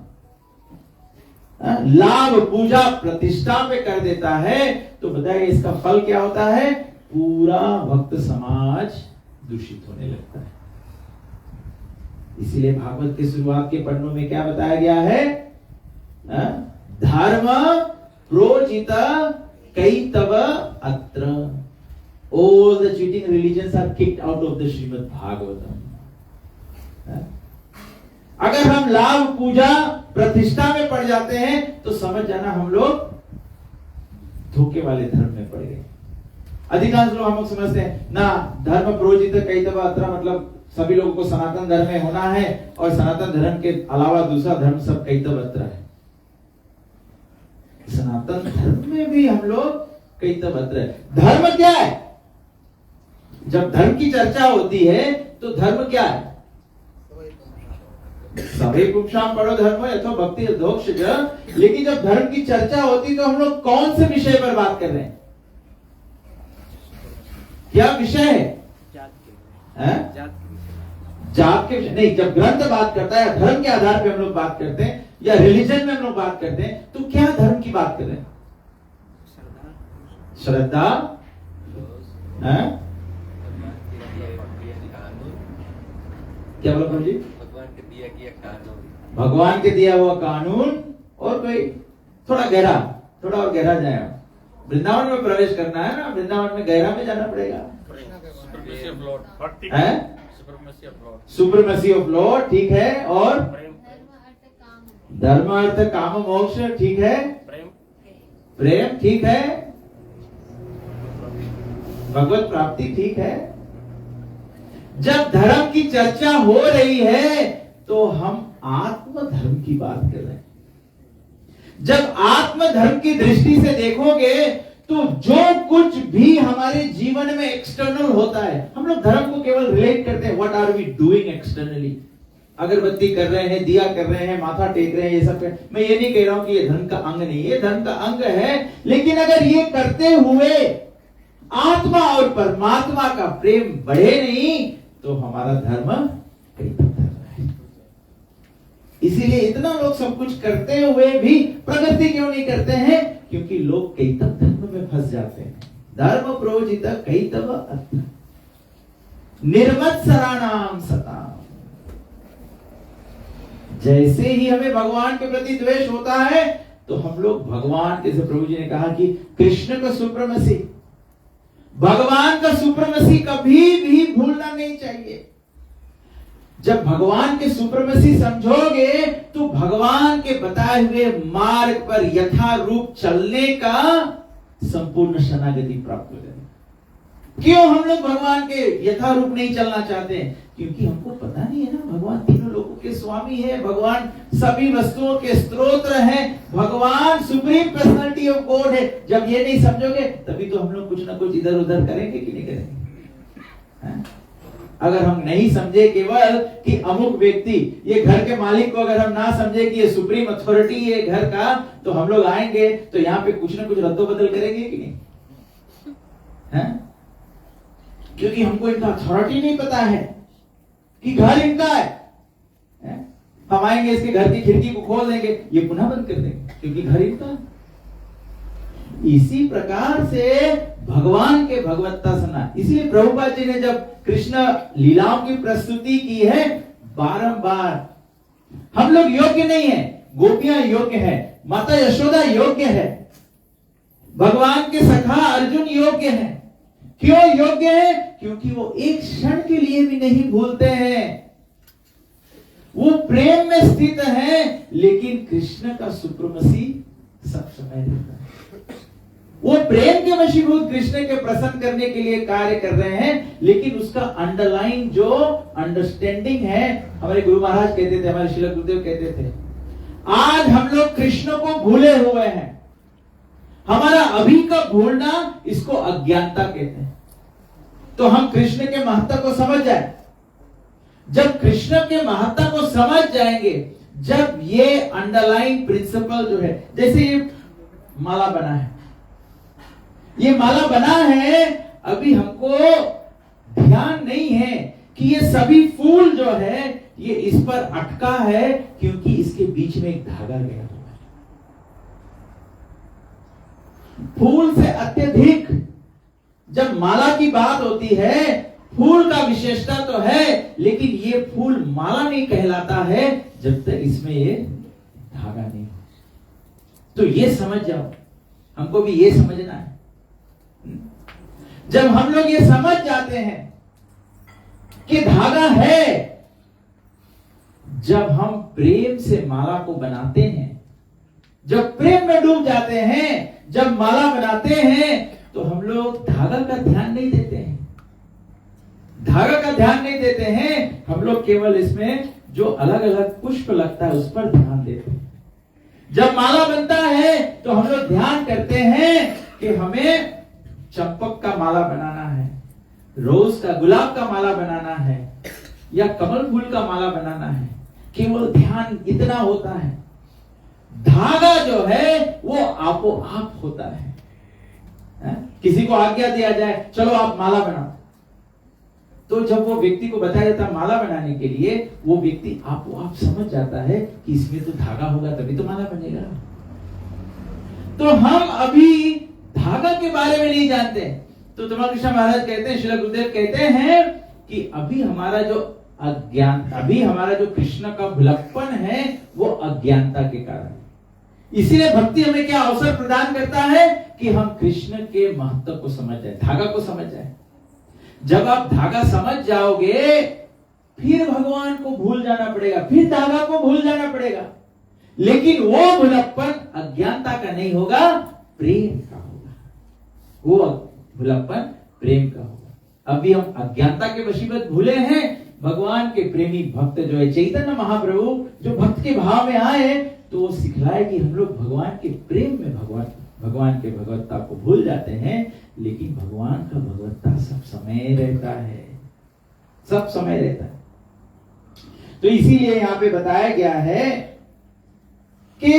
A: लाभ, पूजा, प्रतिष्ठा पे कर देता है, तो बताइए इसका फल क्या होता है? पूरा भक्त समाज दूषित होने लगता है। इसीलिए भागवत के शुरुआत के पन्नों में क्या बताया गया है? धर्म प्रोचित कैतव अत्र, all the cheating religions are kicked out of the Shrimad Bhagavatam. अगर हम लाभ, पूजा, प्रतिष्ठा में पड़ जाते हैं, तो समझ जाना हम लोग धोखे वाले धर्म में पड़ गए। अधिकांश लोग हम लोग समझते हैं ना, धर्म प्रोजित कैतव अत्र मतलब सभी लोगों को सनातन धर्म में होना है, और सनातन धर्म के अलावा दूसरा धर्म सब कैतव अत्र है। सनातन धर्म में भी हम लोग कैतव अत्र है। धर्म क्या है? जब धर्म की चर्चा होती है, तो धर्म क्या है? सभी पुरुषाम पढ़ो धर्म यथो भक्ति अधोक्ष। लेकिन जब धर्म की चर्चा होती, तो हम लोग कौन से विषय पर बात कर रहे हैं? क्या विषय है? जात के विषय नहीं। जब ग्रंथ बात करता है, धर्म के आधार पे हम लोग बात करते हैं, या रिलीजन में हम लोग बात करते हैं, तो क्या धर्म की बात कर रहे हैं? श्रद्धा, क्या बोला प्रभु जी?
B: भगवान के दिया गया कानून,
A: भगवान के दिया हुआ कानून। और कोई थोड़ा गहरा, थोड़ा और गहरा जाए। वृंदावन में प्रवेश करना है ना, वृंदावन में गहरा में जाना पड़ेगा। सुप्रीमेसी ऑफ लॉर्ड, ठीक है। और धर्म अर्थ काम मोक्ष, ठीक है। प्रेम, ठीक है। भगवत प्राप्ति, ठीक है। जब धर्म की चर्चा हो रही है तो हम आत्म धर्म की बात कर रहे हैं। जब आत्म धर्म की दृष्टि से देखोगे तो जो कुछ भी हमारे जीवन में एक्सटर्नल होता है, हम लोग धर्म को केवल रिलेट करते हैं, what are we doing externally. अगरबत्ती कर रहे हैं, दिया कर रहे हैं, माथा टेक रहे हैं, ये सब। मैं ये नहीं कह रहा हूं कि ये धर्म का अंग नहीं, ये धर्म का अंग है। लेकिन अगर ये करते हुए आत्मा और परमात्मा का प्रेम बढ़े नहीं तो हमारा धर्म कहीं तक धर्म है। इसीलिए इतना लोग सब कुछ करते हुए भी प्रगति क्यों नहीं करते हैं? क्योंकि लोग कई तक धर्म में फंस जाते हैं। धर्म प्रोजित कई तब अर्थ निर्मत्सराणाम सताम। जैसे ही हमें भगवान के प्रति द्वेष होता है तो हम लोग भगवान, जैसे प्रभु जी ने कहा कि कृष्ण का सुप्रीमेसी, भगवान का सुप्रीमेसी कभी भी भूलना नहीं चाहिए। जब भगवान के सुप्रीमेसी समझोगे तो भगवान के बताए हुए मार्ग पर यथारूप चलने का संपूर्ण शरणागति प्राप्त हो जाएगी। क्यों हम लोग भगवान के यथारूप नहीं चलना चाहते? क्योंकि हमको पता नहीं है ना, भगवान तीनों लोगों के स्वामी है, भगवान सभी वस्तुओं के स्रोत है, भगवान सुप्रीम पर्सनालिटी ऑफ गॉड है। जब ये नहीं समझोगे तभी तो हम लोग कुछ ना कुछ इधर उधर करेंगे कि नहीं करेंगे? है? अगर हम नहीं समझे केवल कि अमुक व्यक्ति, ये घर के मालिक को अगर हम ना समझे कि ये सुप्रीम अथॉरिटी है घर का, तो हम लोग आएंगे तो यहाँ पे कुछ ना कुछ रद्दोबदल करेंगे कि नहीं? है? क्योंकि हमको इनका अथॉरिटी नहीं पता है कि घर इनका है। हम आएंगे, इसके घर की खिड़की को खोल देंगे, ये पुनः बंद कर देंगे क्योंकि घर इनका है। इसी प्रकार से भगवान के भगवत्ता सुना। इसलिए प्रभुपाद जी ने जब कृष्ण लीलाओं की प्रस्तुति की है, बारंबार हम लोग योग्य नहीं है, गोपियां योग्य है, माता यशोदा योग्य है, भगवान के सखा अर्जुन योग्य है। क्यों योग्य है? क्योंकि वो एक क्षण के लिए भी नहीं भूलते हैं, वो प्रेम में स्थित है। लेकिन कृष्ण का सुप्रीमेसी सब समय रहता है। वो प्रेम के वशीभूत कृष्ण के प्रसन्न करने के लिए कार्य कर रहे हैं, लेकिन उसका अंडरलाइन जो अंडरस्टैंडिंग है, हमारे गुरु महाराज कहते थे, हमारे श्रील गुरुदेव कहते थे, आज हम लोग कृष्ण को भूले हुए हैं। हमारा अभी का भूलना, इसको अज्ञानता कहते हैं। तो हम कृष्ण के महत्व को समझ जाए। जब कृष्ण के महत्व को समझ जाएंगे, जब ये अंडरलाइन प्रिंसिपल जो है, जैसे ये माला बना है, ये माला बना है, अभी हमको ध्यान नहीं है कि ये सभी फूल जो है ये इस पर अटका है, क्योंकि इसके बीच में एक धागा गया हुआ है। फूल से अत्यधिक जब माला की बात होती है, फूल का विशेषता तो है, लेकिन ये फूल माला नहीं कहलाता है जब तक इसमें ये धागा नहीं हो। तो ये समझ जाओ, हमको भी ये समझना है। जब हम लोग ये समझ जाते हैं कि धागा है, जब हम प्रेम से माला को बनाते हैं, जब प्रेम में डूब जाते हैं, जब माला बनाते हैं, तो हम लोग धागा का ध्यान नहीं देते हैं। धागा का ध्यान नहीं देते हैं, हम लोग केवल इसमें जो अलग अलग पुष्प लगता है उस पर ध्यान देते हैं। जब माला बनता है तो हम लोग ध्यान करते हैं कि हमें चंपक का माला बनाना है, रोज का, गुलाब का माला बनाना है, या कमल फूल का माला बनाना है। केवल ध्यान इतना होता है। धागा जो है वो आपो आप होता है। किसी को आज्ञा दिया जाए, चलो आप माला बनाओ, तो जब वो व्यक्ति को बताया जाता है माला बनाने के लिए, वो व्यक्ति आपो आप समझ जाता है कि इसमें तो धागा होगा तभी तो माला बनेगा। तो हम अभी धागा के बारे में नहीं जानते। तो तुम्हारा कृष्ण महाराज कहते हैं, श्रील गुरुदेव कहते हैं कि अभी हमारा जो अज्ञानता, अभी हमारा जो कृष्ण का भुलक्पन है वो अज्ञानता के कारण। इसीलिए भक्ति हमें क्या अवसर प्रदान करता है कि हम कृष्ण के महत्व को समझ जाए, धागा को समझ जाए। जब आप धागा समझ जाओगे फिर भगवान को भूल जाना पड़ेगा, फिर धागा को भूल जाना पड़ेगा। लेकिन वो भुलक्पन अज्ञानता का नहीं होगा, प्रेम का होगा। वो भुलक्पन प्रेम का होगा। अभी हम अज्ञानता के वशीभूत भूले हैं। भगवान के प्रेमी भक्त जो है चैतन्य महाप्रभु, जो भक्त के भाव में आए, तो वो सिखलाए कि हम लोग भगवान के प्रेम में भगवान के भगवत्ता को भूल जाते हैं। लेकिन भगवान का भगवत्ता सब समय रहता है, सब समय रहता है। तो इसीलिए यहां पे बताया गया है कि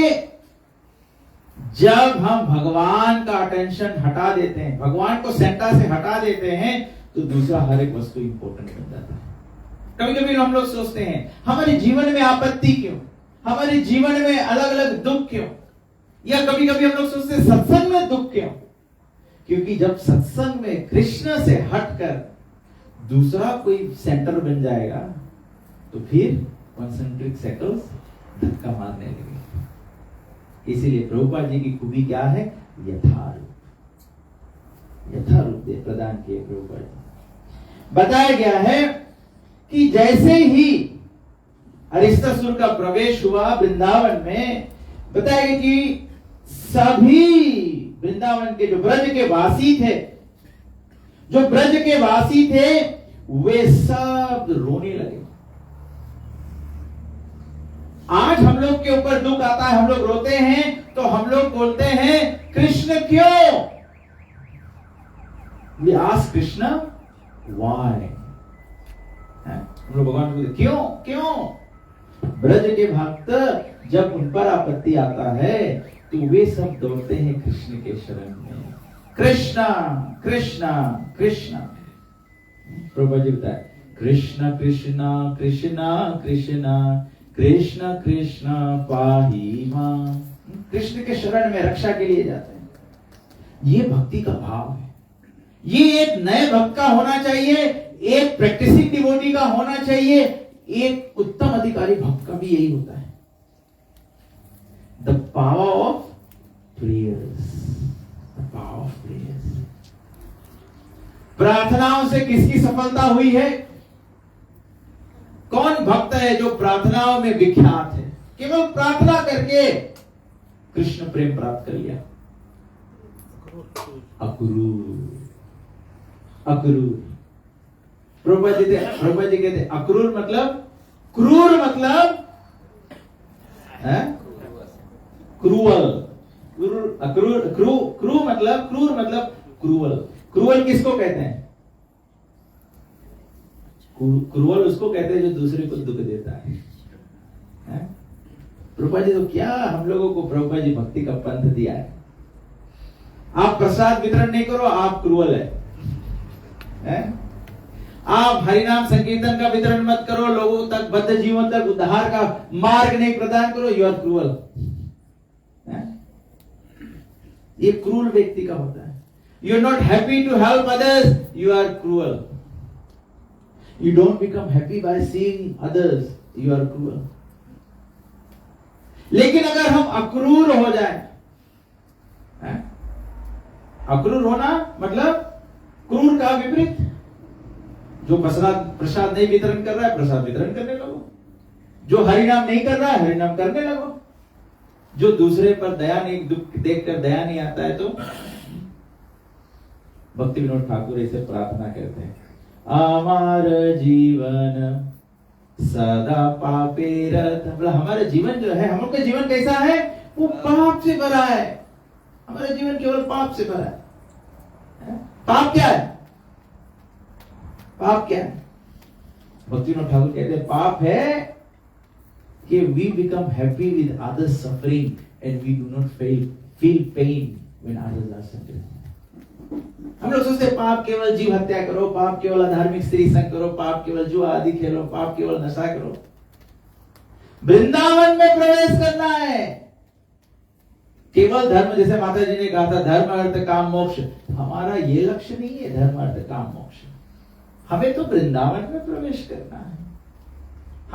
A: जब हम भगवान का अटेंशन हटा देते हैं, भगवान को सेंटर से हटा देते हैं, तो दूसरा हर एक वस्तु इंपॉर्टेंट बन जाता है। कभी कभी हम लोग सोचते हैं हमारे जीवन में आपत्ति क्यों, हमारे जीवन में अलग अलग दुख क्यों, या कभी कभी हम लोग सोचते हैं सत्संग में दुख क्यों। क्योंकि जब सत्संग में कृष्ण से हटकर दूसरा कोई सेंटर बन जाएगा तो फिर कॉन्सेंट्रिक सर्कल्स धक्का मारने लगेंगे। इसीलिए प्रभुपाद जी की खूबी क्या है, यथारूप दे प्रदान किए प्रभुपाद जी। बताया गया है कि जैसे ही अरिष्टासुर का प्रवेश हुआ वृंदावन में, बताया गया कि सभी वृंदावन के जो ब्रज के वासी थे वे सब रोने लगे। आज हम लोग के ऊपर दुख आता है, हम लोग रोते हैं, तो हम लोग बोलते हैं कृष्ण क्यों? We ask Krishna why? हम लोग भगवान को क्यों? ब्रज के भक्त जब उन पर आपत्ति आता है तो वे सब दौड़ते हैं कृष्ण के शरण में। कृष्णा कृष्णा कृष्णा, प्रभुपाद जी बताए कृष्णा कृष्णा कृष्णा कृष्णा कृष्ण कृष्ण पाहि मां। कृष्ण के शरण में रक्षा के लिए जाते हैं। ये भक्ति का भाव है। ये एक नए भक्त का होना चाहिए, एक प्रैक्टिसिंग डिवोटी का होना चाहिए, एक उत्तम अधिकारी भक्त का भी यही होता है। The power of prayers, the power of prayers. प्रार्थनाओं से किसकी सफलता हुई है? कौन भक्त है जो प्रार्थनाओं में विख्यात है? केवल प्रार्थना करके कृष्ण प्रेम प्राप्त कर लिया। अक्रूर, अक्रूर। प्रभुपाद जी कहते अक्रूर मतलब, क्रूर मतलब है क्रूअल। क्रूर मतलब क्रूअल। क्रूअल किसको कहते हैं? क्रूअल उसको कहते हैं जो दूसरे को दुख देता है। प्रभुपाद जी तो क्या हम लोगों को प्रभुपाद जी भक्ति का पंथ दिया है। आप प्रसाद वितरण नहीं करो, आप क्रूअल है? आप हरिनाम संकीर्तन का वितरण मत करो, लोगों तक बद्ध जीवन तक उद्धार का मार्ग नहीं प्रदान करो, यू आर क्रूअल। ये क्रूर व्यक्ति का होता है। You are not happy to help others, you are cruel. You don't become happy by seeing others, you are cruel. लेकिन अगर हम अक्रूर हो जाए, अक्रूर होना मतलब क्रूर का विपरीत। जो प्रसाद नहीं वितरण कर रहा है, प्रसाद वितरण करने लगो। जो हरिनाम नहीं कर रहा है, हरिनाम करने लगो। जो दूसरे पर दया नहीं, दुख देखकर दया नहीं आता है, तो भक्ति विनोद ठाकुर ऐसे प्रार्थना करते हैं, अमर जीवन सदा पापेरत। मतलब हमारा जीवन जो है, हम लोग का जीवन कैसा है? वो पाप से भरा है। हमारा जीवन केवल पाप से भरा है। पाप क्या है? पाप क्या है? भक्ति विनोद ठाकुर कहते हैं पाप है कि we become happy with others suffering and we do not feel pain when others are suffering. हम लोग सोचते हैं पाप केवल जीव हत्या करो, पाप केवल अधार्मिक स्त्री संग करो, पाप केवल जुआ आदि खेलो, पाप केवल नशा करो। वृंदावन में प्रवेश करना है। केवल धर्म, जैसे माता जी ने कहा था धर्म अर्थ काम मोक्ष, हमारा ये लक्ष्य नहीं है धर्म अर्थ काम मोक्ष। हमें तो वृंदावन में प्रवेश करना है।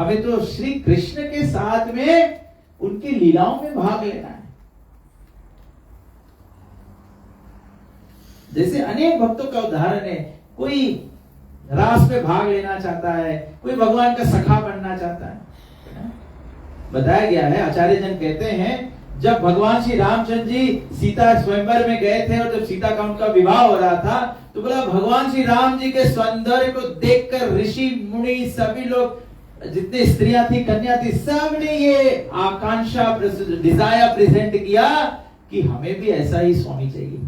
A: हमें तो श्री कृष्ण के साथ में उनकी लीलाओं में भाग लेना है। जैसे अनेक भक्तों का उदाहरण है, कोई रास पे भाग लेना चाहता है, कोई भगवान का सखा बनना चाहता है। बताया गया है, आचार्य जन कहते हैं, जब भगवान श्री रामचंद्र जी सीता स्वयंवर में गए थे और जब सीता का उनका विवाह हो रहा था, तो बोला भगवान श्री राम जी के सौंदर्य को देखकर ऋषि मुनि सभी लोग, जितनी स्त्रियां थी, कन्या थी, सब ने ये आकांक्षा डिजायर प्रेजेंट किया कि हमें भी ऐसा ही स्वामी चाहिए।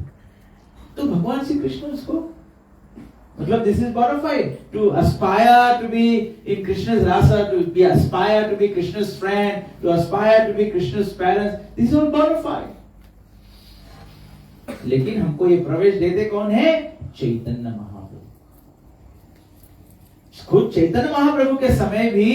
A: तो भगवान श्री कृष्ण उसको, मतलब this is bonafide to aspire to be in Krishna's rasa, to be aspire to be Krishna's friend, to aspire to be Krishna's parents, this is all bonafide। लेकिन हमको ये प्रवेश देते कौन है? चैतन्य महाप्रभु। खुद चैतन्य महाप्रभु के समय भी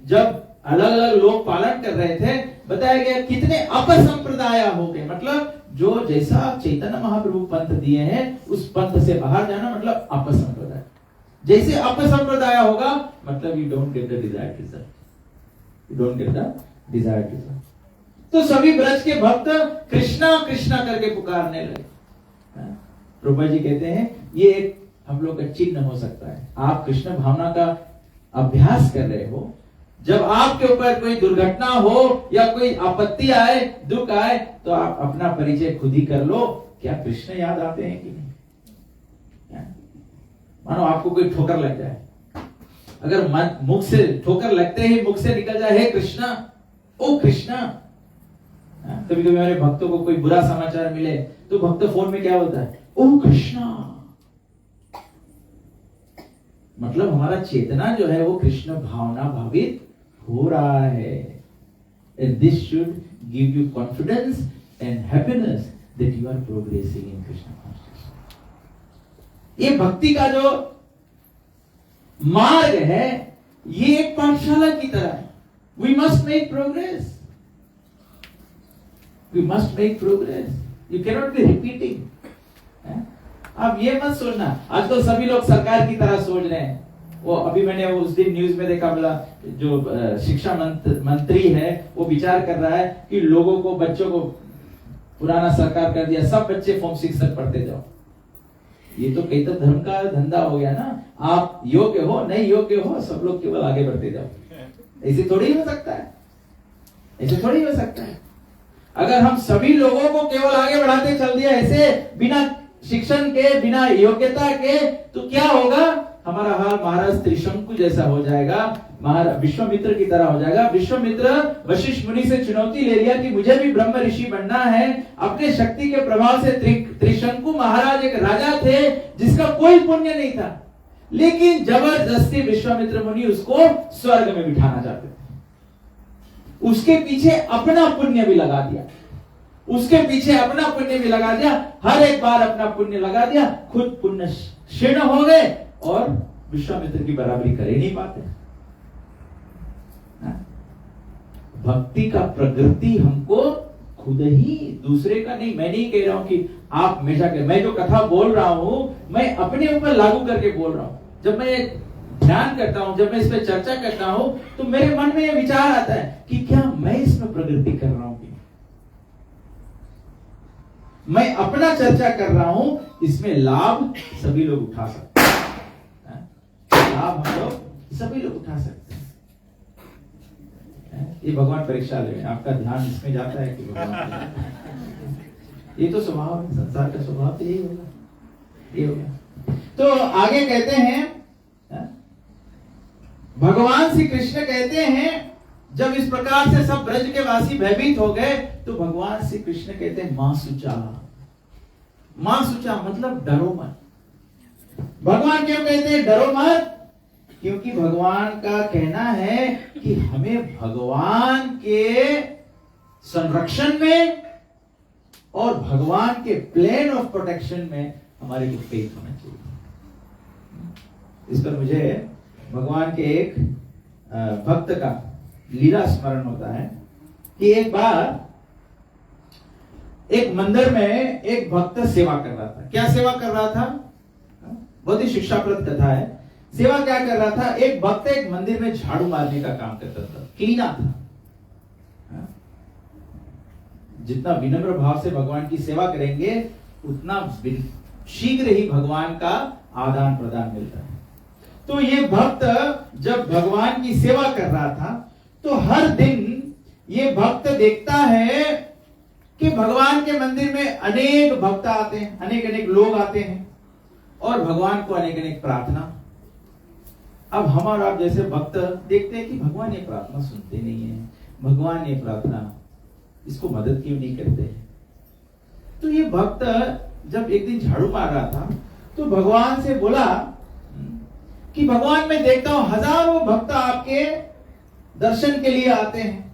A: जब अलग अलग लोग पालन कर रहे थे, बताया गया कितने अपसंप्रदाय हो गए। मतलब जो जैसा चैतन्य महाप्रभु पंथ दिए हैं उस पंथ से बाहर जाना मतलब अपसंप्रदाय। जैसे अपसंप्रदाय होगा मतलब you don't get the desired result, you don't get the desired result. तो सभी ब्रज के भक्त कृष्णा कृष्णा करके पुकारने लगे। प्रभुपा जी कहते हैं ये एक हम लोग का चिन्ह हो सकता है। आप कृष्ण भावना का अभ्यास कर रहे हो, जब आपके ऊपर कोई दुर्घटना हो या कोई आपत्ति आए, दुख आए, तो आप अपना परिचय खुद ही कर लो, क्या कृष्ण याद आते हैं कि नहीं? मानो आपको कोई ठोकर लग जाए, अगर मुख से ठोकर लगते ही मुख से निकल जाए हे कृष्णा, ओ कृष्णा। कभी कभी हमारे भक्तों को कोई बुरा समाचार मिले तो भक्त फोन में क्या होता है? ओ कृष्णा। मतलब हमारा चेतना जो है वो कृष्ण भावना भावित हो रहा है। And this should give you confidence and happiness that you are progressing in Krishna consciousness। ये भक्ति का जो मार्ग है ये एक पाठशाला की तरह है। We must make progress। We must make progress। You cannot be repeating। अब ये मत सोचना आजकल सभी लोग सरकार की तरह सोच रहे हैं। वो अभी मैंने उस दिन न्यूज में देखा, बोला जो शिक्षा मंत्री है वो विचार कर रहा है कि लोगों को, बच्चों को पुराना सरकार कर दिया, सब बच्चे फॉर्म 6 तक पढ़ते जाओ। ये तो कई तो धर्म का धंधा हो गया ना। आप योग्य हो नहीं योग्य हो, सब लोग केवल आगे बढ़ते जाओ। ऐसे थोड़ी हो सकता है, ऐसे थोड़ी हो सकता है। अगर हम सभी लोगों को केवल आगे बढ़ाते चल दिया ऐसे बिना शिक्षण के, बिना योग्यता के, तो क्या होगा? हमारा हाल महाराज त्रिशंकु जैसा हो जाएगा, महाराज विश्वामित्र की तरह हो जाएगा। विश्वामित्र वशिष्ठ मुनि से चुनौती ले लिया कि मुझे भी ब्रह्म ऋषि बनना है। अपने शक्ति के प्रभाव से त्रिशंकु महाराज एक राजा थे जिसका कोई पुण्य नहीं था, लेकिन जबरदस्ती विश्वामित्र मुनि उसको स्वर्ग में बिठाना चाहते थे। उसके पीछे अपना पुण्य भी लगा दिया, उसके पीछे अपना पुण्य भी लगा दिया, हर एक बार अपना पुण्य लगा दिया, खुद पुण्य क्षीण हो गए और विश्वामित्र की बराबरी कर ही नहीं पाते। भक्ति का प्रकृति हमको खुद ही, दूसरे का नहीं। मैं नहीं कह रहा हूं कि आप हमेशा के, मैं जो कथा बोल रहा हूं मैं अपने ऊपर लागू करके बोल रहा हूं। जब मैं ध्यान करता हूं, जब मैं इस पर चर्चा करता हूं, तो मेरे मन में यह विचार आता है कि क्या मैं इसमें प्रगति कर रहा हूं कि मैं अपना चर्चा कर रहा हूं, इसमें लाभ सभी लोग उठा सकते हैं। लाभ हम लोग सभी लोग उठा सकते हैं। ये भगवान परीक्षा ले, आपका ध्यान इसमें जाता है कि भगवान, ये तो स्वभाव है, संसार का स्वभाव तो यही होगा, ये होगा। तो आगे कहते हैं, भगवान श्री कृष्ण कहते हैं जब इस प्रकार से सब ब्रज के वासी भयभीत हो गए तो भगवान श्री कृष्ण कहते हैं मां सुचा। मां सुचा मतलब डरो मत। भगवान क्यों कहते हैं डरो मत? क्योंकि भगवान का कहना है कि हमें भगवान के संरक्षण में और भगवान के प्लेन ऑफ प्रोटेक्शन में हमारे को फेथ होना चाहिए। इस पर मुझे भगवान के एक भक्त का लीला स्मरण होता है कि एक बार एक मंदिर में एक भक्त सेवा कर रहा था। क्या सेवा कर रहा था? बहुत ही शिक्षाप्रद कथा है। सेवा क्या कर रहा था? एक भक्त एक मंदिर में झाड़ू मारने का काम करता था, क्लीना था। जितना विनम्र भाव से भगवान की सेवा करेंगे उतना शीघ्र ही भगवान का आदान प्रदान मिलता है। तो ये भक्त जब भगवान की सेवा कर रहा था तो हर दिन ये भक्त देखता है कि भगवान के मंदिर में अनेक भक्त आते हैं, अनेक अनेक लोग आते हैं और भगवान को अनेक अनेक प्रार्थना। अब हम और आप जैसे भक्त देखते हैं कि भगवान ये प्रार्थना सुनते नहीं है, भगवान ये प्रार्थना इसको मदद क्यों नहीं करते। तो ये भक्त जब एक दिन झाड़ू मार रहा था तो भगवान से बोला कि भगवान मैं देखता हूं हजारों भक्त आपके दर्शन के लिए आते हैं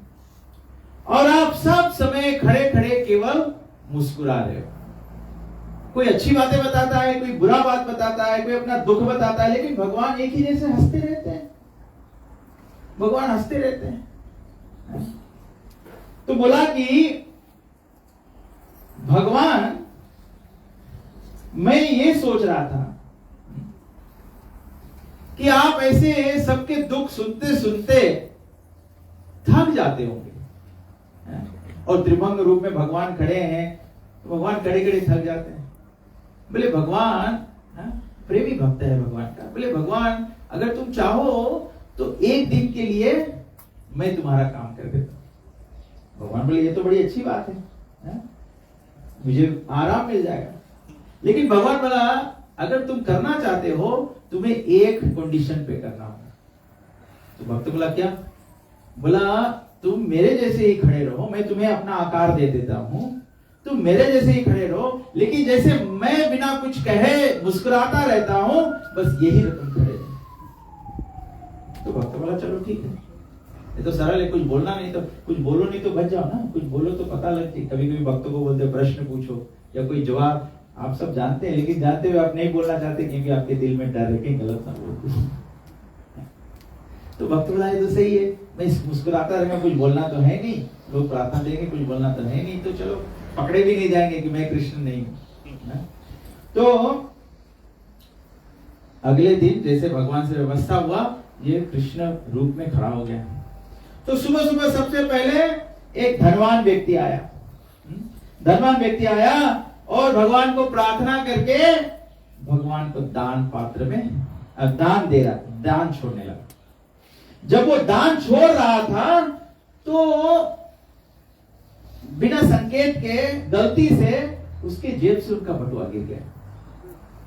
A: और आप सब समय खड़े खड़े केवल मुस्कुरा रहे हो। कोई अच्छी बातें बताता है, कोई बुरा बात बताता है, कोई अपना दुख बताता है, लेकिन भगवान एक ही जैसे हंसते रहते हैं। भगवान हंसते रहते हैं। तो बोला कि भगवान मैं ये सोच रहा था कि आप ऐसे सबके दुख सुनते सुनते थक जाते होंगे और त्रिभंग रूप में भगवान खड़े हैं तो भगवान खड़े खड़े थक जाते हैं। बोले भगवान प्रेमी भक्त है भगवान का। बोले भगवान अगर तुम चाहो तो एक दिन के लिए मैं तुम्हारा काम कर देता हूं। भगवान बोले ये तो बड़ी अच्छी बात है, मुझे आराम मिल जाएगा। लेकिन भगवान बोला अगर तुम करना चाहते हो तुम्हें एक कंडीशन पे करना होगा। तो भक्त बोला क्या? बोला तुम मेरे जैसे ही खड़े रहो, मैं तुम्हें अपना आकार दे देता हूं, तुम मेरे जैसे ही खड़े रहो, लेकिन जैसे मैं बिना कुछ कहे मुस्कुराता रहता हूं बस यही तुम खड़े रहो। तो भक्त बोला चलो ठीक है, ये तो सरल है, कुछ बोलना नहीं तो कुछ बोलो नहीं तो बच जाओ ना, कुछ बोलो तो पता लगती। कभी कभी भक्तों को बोलते प्रश्न पूछो या कोई जवाब आप सब जानते हैं, लेकिन जानते हुए आप नहीं बोलना चाहते क्योंकि आपके दिल में डर है कि गलत ना बोल। तो भक्त बोला ये तो सही है, मैं मुस्कुराता रहूंगा, कुछ बोलना तो है नहीं, लोग प्रार्थना देंगे, कुछ बोलना तो है नहीं, तो चलो पकड़े भी नहीं जाएंगे कि मैं कृष्ण नहीं हूं। तो अगले दिन जैसे भगवान से व्यवस्था हुआ, ये कृष्ण रूप में खड़ा हो गया। तो सुबह सुबह सबसे पहले एक धनवान व्यक्ति आया। धनवान व्यक्ति आया और भगवान को प्रार्थना करके भगवान को दान पात्र में दान दे रहा, दान छोड़ने लगा। जब वो दान छोड़ रहा था तो बिना संकेत के गलती से उसके जेब से उनका बटुआ गिर गया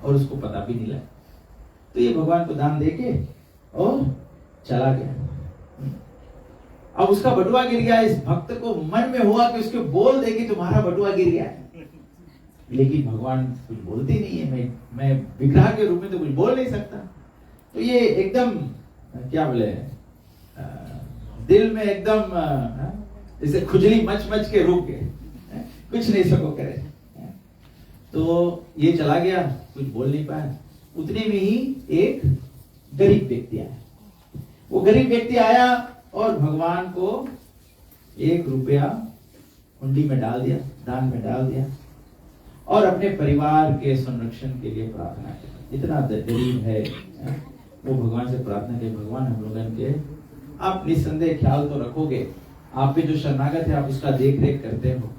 A: और उसको पता भी नहीं लगा। तो ये भगवान को दान देके और चला गया। अब उसका बटुआ गिर गया, इस भक्त को मन में हुआ कि उसके बोल दे कि तुम्हारा बटुआ गिर गया, लेकिन भगवान कुछ बोलते नहीं है, मैं विग्रह के रूप में तो कुछ बोल नहीं सकता। तो ये एकदम क्या बोले दिल में एकदम जैसे खुजली मच मच के रुक गए, कुछ नहीं सको करे। तो ये चला गया, कुछ बोल नहीं पाया। उतने में ही एक गरीब व्यक्ति आया। वो गरीब व्यक्ति आया और भगवान को 1 रुपया हुंडी में डाल दिया, दान में डाल दिया और अपने परिवार के संरक्षण के लिए प्रार्थना की। इतना गरीब है वो भगवान से प्रार्थना की, भगवान हम लोगों के आप निस्संदेह ख्याल तो रखोगे, आप पे जो शरणागत है आप उसका देख रेख करते हो।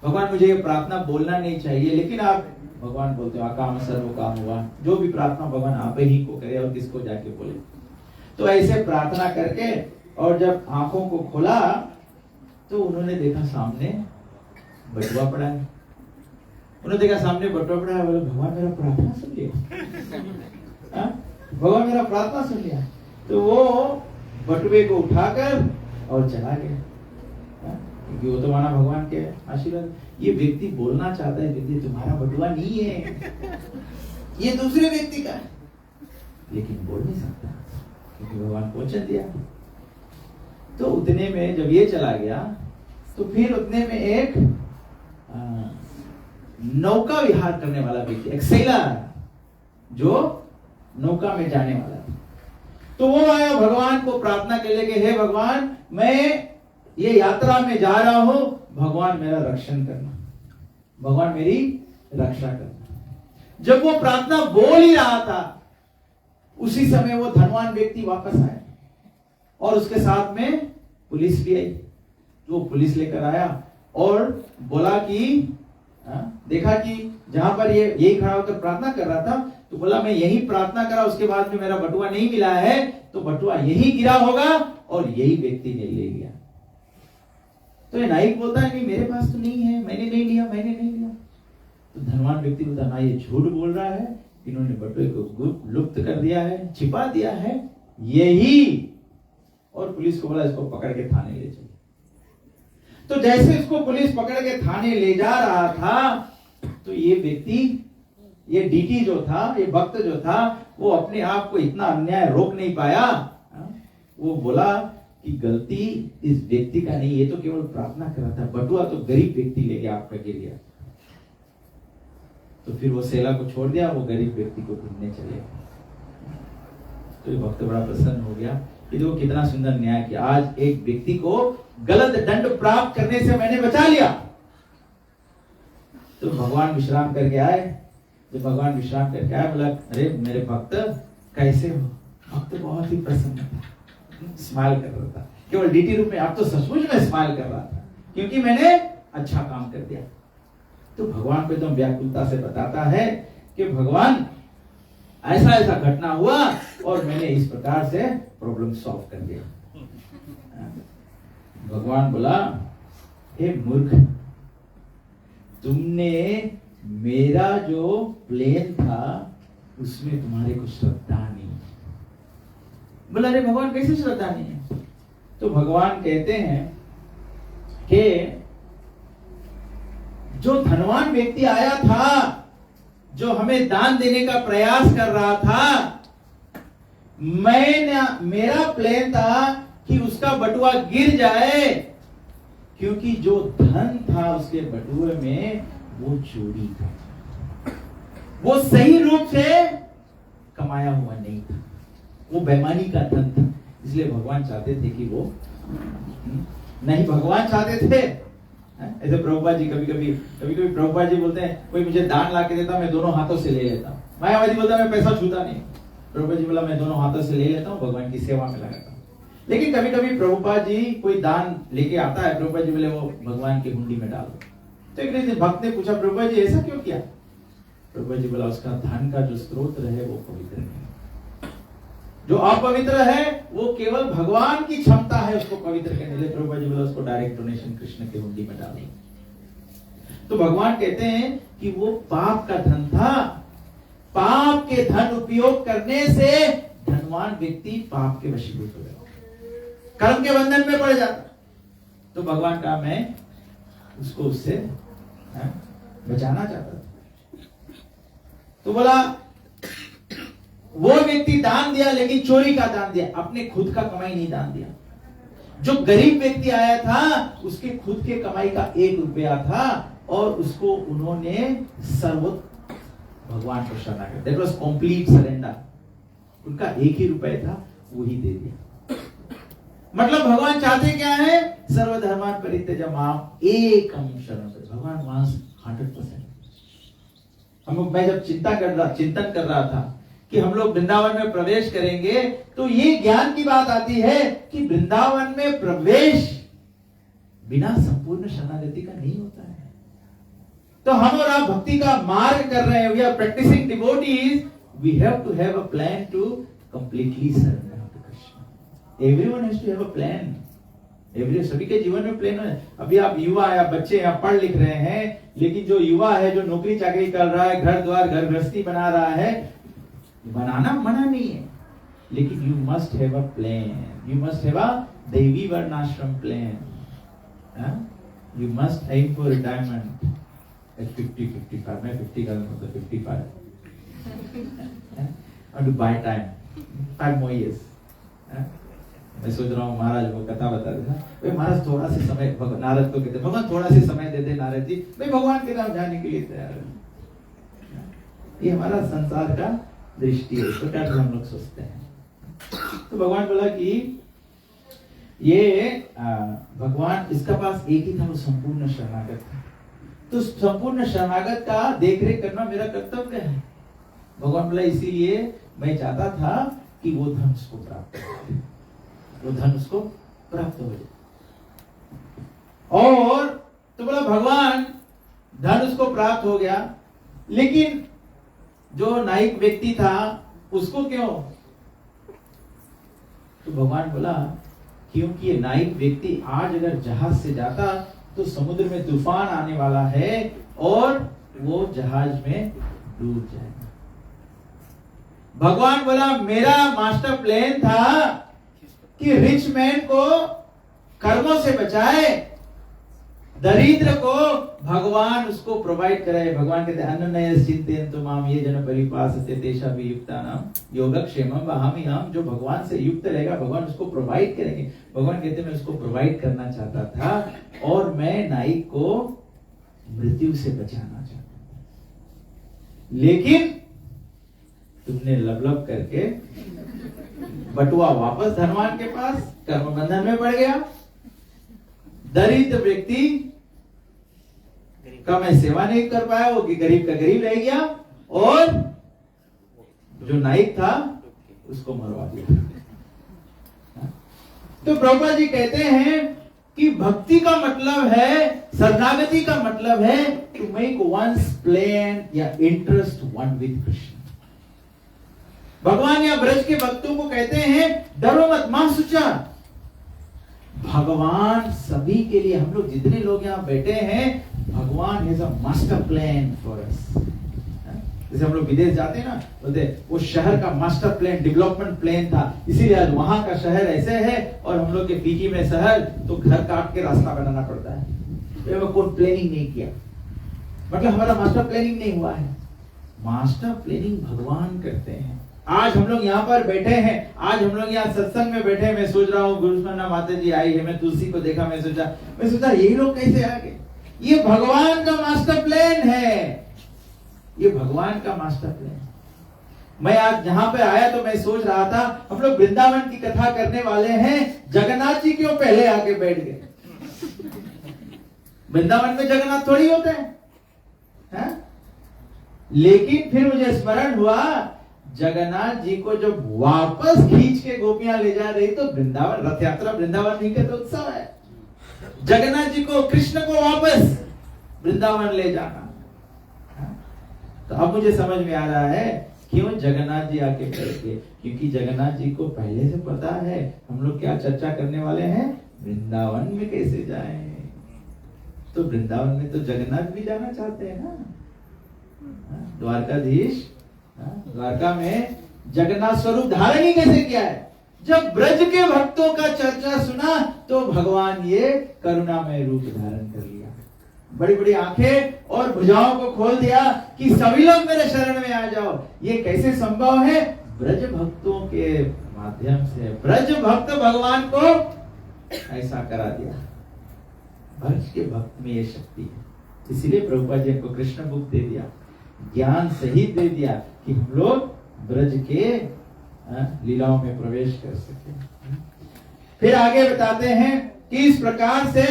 A: भगवान मुझे ये प्रार्थना बोलना नहीं चाहिए, लेकिन आप भगवान बोलते हो आकाम सर्व काम हुआ, जो भी प्रार्थना भगवान आप ही को करे और किसको जाके बोले। तो ऐसे प्रार्थना करके और जब आंखों को खोला तो उन्होंने देखा सामने बटुआ पड़ा है। उन्होंने देखा सामने बटुआ पड़ा है, बोले भगवान मेरा प्रार्थना सुन लिया, भगवान मेरा प्रार्थना सुन लिया। तो वो बटुए को उठाकर और चला गया, क्योंकि वो तो माना भगवान के आशीर्वाद। ये व्यक्ति बोलना चाहता है कि तुम्हारा बटुआ नहीं है, ये दूसरे व्यक्ति का है, लेकिन बोल नहीं सकता क्योंकि भगवान को वचन दिया। तो उतने में जब ये चला गया तो फिर उतने में एक नौका विहार करने वाला व्यक्ति, एक सैलार जो नौका में जाने वाला था, तो वो आया भगवान को प्रार्थना के लिए कि हे भगवान मैं ये यात्रा में जा रहा हूं, भगवान मेरा रक्षण करना, भगवान मेरी रक्षा करना। जब वो प्रार्थना बोल ही रहा था उसी समय वो धनवान व्यक्ति वापस आया और उसके साथ में पुलिस भी आई। वो पुलिस लेकर आया और बोला कि देखा कि जहां पर ये यही खड़ा होकर प्रार्थना कर रहा था, तो बोला मैं यही प्रार्थना करा, उसके बाद में मेरा बटुआ नहीं मिला है, तो बटुआ यही गिरा होगा और यही व्यक्ति ने ले लिया। तो ये नाइक बोलता है नहीं मेरे पास तो नहीं है, मैंने नहीं लिया। तो धनवान व्यक्ति बोलता है ये झूठ बोल रहा है, इन्होंने बटुए को लुप्त कर दिया है, छिपा दिया है यही। और पुलिस को बोला इसको पकड़ के थाने ले चलो। तो जैसे इसको पुलिस पकड़ के थाने ले जा रहा था, तो ये व्यक्ति, ये डीटी जो था, ये भक्त जो था, वो अपने आप को इतना अन्याय रोक नहीं पाया। वो बोला कि गलती इस व्यक्ति का नहीं, ये तो केवल प्रार्थना कर रहा था, बटुआ तो गरीब व्यक्ति ले गया, आपका गिर गया। तो फिर वो सेला को छोड़ दिया, वो गरीब व्यक्ति को ढूंढने चले। तो ये भक्त बड़ा प्रसन्न हो गया कि देखो कितना सुंदर न्याय किया, आज एक व्यक्ति को गलत दंड प्राप्त करने से मैंने बचा लिया। तो भगवान विश्राम करके आए। जब भगवान विश्राम करके आए, बोला अरे मेरे भक्त कैसे हो? भक्त बहुत ही प्रसन्न था, स्माइल कर रहा था, केवल डीटी रूप में। आप तो सचमुच में स्माइल कर रहा था क्योंकि मैंने अच्छा काम कर दिया। तो भगवान को एकदम व्याकुलता से बताता है कि भगवान ऐसा ऐसा घटना हुआ और मैंने इस प्रकार से प्रॉब्लम सॉल्व कर दिया। भगवान बोला हे मूर्ख, तुमने मेरा जो प्लेन था उसमें तुम्हारे को श्रद्धा नहीं। बोला अरे भगवान कैसे श्रद्धा नहीं है? तो भगवान कहते हैं कि जो धनवान व्यक्ति आया था, जो हमें दान देने का प्रयास कर रहा था, मेरा प्लान था कि उसका बटुआ गिर जाए, क्योंकि जो धन था उसके बटुए में वो चोरी था, वो सही रूप से कमाया हुआ नहीं था, वो बेईमानी का धन था। इसलिए भगवान चाहते थे कि वो नहीं, भगवान चाहते थे ऐसे। प्रभुपाद जी कभी कभी प्रभुपाद जी बोलते हैं कोई मुझे दान ला के देता, मैं दोनों हाथों से ले लेता हूँ। मायावादी बोलता मैं पैसा छूता नहीं। प्रभुपाद जी बोला मैं दोनों हाथों से ले लेता हूँ, भगवान की सेवा में लगाता हूँ। लेकिन कभी कभी प्रभुपाद जी कोई दान लेके आता है, प्रभुपाद जी बोले वो भगवान की हुंडी में डाल दो। तो एक दिन भक्त ने पूछा प्रभुपाद जी ऐसा क्यों किया? प्रभुपाद जी बोला उसका धन का जो स्रोत है वो पवित्र नहीं, जो अपवित्र है वो केवल भगवान की क्षमता है उसको पवित्र करने के लिए। प्रभुपाद जी बोला उसको डायरेक्ट डोनेशन कृष्ण के हुंडी में डाल दो। तो भगवान कहते हैं कि वो पाप का धन था, पाप के धन उपयोग करने से धनवान व्यक्ति पाप के वशीभूत हो गया, कर्म के बंधन में पड़ जाता। तो भगवान का मैं उसको उससे बचाना चाहता था। तो बोला वो व्यक्ति दान दिया लेकिन चोरी का दान दिया, अपने खुद का कमाई नहीं दान दिया। जो गरीब व्यक्ति आया था उसके खुद के कमाई का 1 रुपया था और उसको उन्होंने सर्वोत्तम भगवान को शरणागत, दैट वाज कंप्लीट सरेंडर। उनका 1 ही रुपया था, वही दे दिया। मतलब भगवान चाहते क्या है? सर्वधर्मान् परित्यज्य माम् एकं शरणं व्रज। भगवान वांट्स 100%। मैं जब चिंतन कर रहा था कि हम लोग वृंदावन में प्रवेश करेंगे, तो ये ज्ञान की बात आती है कि वृंदावन में प्रवेश बिना संपूर्ण शरणागति का नहीं होता है। तो हम और आप भक्ति का मार्ग कर रहे हैं, we are practising devotees, we have to have a plan to completely surrender to Krishna. Everyone has to have a plan. सभी के जीवन में प्लान है। अभी आप युवा है, आप बच्चे हैं, आप पढ़ लिख रहे हैं, लेकिन जो युवा है, जो नौकरी चाकरी कर रहा है, घर द्वार घर गृहस्थी बना रहा है, बनाना मना नहीं है, लेकिन you must have a plan, you must have a daivi varnashrama plan. You must aim for retirement at 50-55। मैं 50 का मतलब 55 और to by time 5 more years। मैं सोच रहा हूँ महाराज वो कथा बता रहे थे, महाराज थोड़ा सा समय, नारद को कहते भगवान थोड़ा सा समय दे दे नारद जी, मैं भगवान के नाम जाने के लिए तैयार हूँ। ये हमारा संसार का दृष्टि है, इस प्रकार से हम लोग सोचते हैं। तो भगवान बोला कि ये भगवान, इसका पास एक ही था, वो संपूर्ण शरणागत था। तो संपूर्ण शरणागत का देखरेख करना मेरा कर्तव्य है। भगवान बोला इसीलिए मैं चाहता था कि वो धन उसको प्राप्त हो, वो धन उसको प्राप्त हो जाए। और तो बोला भगवान धन उसको प्राप्त हो गया, लेकिन जो नाइक व्यक्ति था उसको क्यों? तो भगवान बोला क्योंकि ये नाइक व्यक्ति आज अगर जहाज से जाता तो समुद्र में तूफान आने वाला है और वो जहाज में डूब जाएगा। भगवान बोला मेरा मास्टर प्लान था कि रिच मैन को कर्मों से बचाए, दरिद्र को भगवान उसको प्रोवाइड कराए। भगवान कहते हैं अनन्य चिंतयन्तु माम ये जन परिपासते तेषां वियुक्तानां योगक्षेमं वहाम्यहम्। जो भगवान से युक्त रहेगा भगवान उसको प्रोवाइड करेंगे। भगवान कहते हैं मैं उसको प्रोवाइड करना चाहता था और मैं नाइक को मृत्यु से बचाना चाहता था, लेकिन तुमने लबलब करके बटुआ वापस धनवान के पास, कर्म बंधन में पड़ गया। दरिद्र व्यक्ति का मैं सेवा नहीं कर पाया, वो कि गरीब का गरीब रह गया और जो नाइक था उसको मरवा दिया। तो प्रभुपाद जी कहते हैं कि भक्ति का मतलब है, शरणागति का मतलब है टू मेक वंस प्लान या इंटरेस्ट वन विद कृष्ण। भगवान या ब्रज के भक्तों को कहते हैं डरो मत मां सुचा। भगवान सभी के लिए, हम लोग जितने लोग यहाँ बैठे हैं, भगवान has a master plan for us. जैसे हम लोग विदेश जाते हैं ना, बोलते वो शहर का मास्टर प्लान, डेवलपमेंट प्लान था, इसीलिए आज वहां का शहर ऐसे है और हम लोग के पीकी में शहर तो घर काट के रास्ता बनाना पड़ता है। तो कोई प्लानिंग नहीं किया, मतलब हमारा मास्टर प्लानिंग नहीं हुआ है। मास्टर प्लानिंग भगवान करते हैं। आज हम लोग यहाँ पर बैठे हैं, आज हम लोग यहाँ सत्संग में बैठे हैं। मैं सोच रहा हूँ गुरुस्मरणा माता जी आई है, मैं तुलसी को देखा, मैं सोचा यही लोग कैसे आ गए। ये भगवान का मास्टर प्लान है, ये भगवान का मास्टर प्लान। मैं आज जहां पे आया तो मैं सोच रहा था हम लोग वृंदावन की कथा करने वाले हैं, जगन्नाथ जी क्यों पहले आके बैठ गए? वृंदावन में जगन्नाथ थोड़ी होते हैं? लेकिन फिर मुझे स्मरण हुआ जगन्नाथ जी को जब वापस खींच के गोपियां ले जा रही तो वृंदावन, रथ यात्रा वृंदावन ही का तो उत्सव है। जगन्नाथ जी को, कृष्ण को वापस वृंदावन ले जाना। तो अब मुझे समझ में आ रहा है क्यों जगन्नाथ जी आके बैठ गए, क्योंकि जगन्नाथ जी को पहले से पता है हम लोग क्या चर्चा करने वाले हैं, वृंदावन में कैसे जाएं। तो वृंदावन में तो जगन्नाथ भी जाना चाहते हैं ना, द्वारकाधीश द्वारका में जगन्नाथ स्वरूप धारण ही कैसे किया है। जब ब्रज के भक्तों का चर्चा सुना तो भगवान ये करुणामय रूप धारण कर लिया, बड़ी बड़ी आंखें और भुजाओं को खोल दिया कि सभी लोग मेरे शरण में आ जाओ। ये कैसे संभव है? ब्रज भक्तों के माध्यम से ब्रज भक्त भगवान को ऐसा करा दिया। ब्रज के भक्त में ये शक्ति है, इसीलिए प्रभुपाद जी को कृष्ण बुक दे दिया, ज्ञान सहित दे दिया कि हम लोग ब्रज के लीलाओं में प्रवेश कर सके। फिर आगे बताते हैं कि इस प्रकार से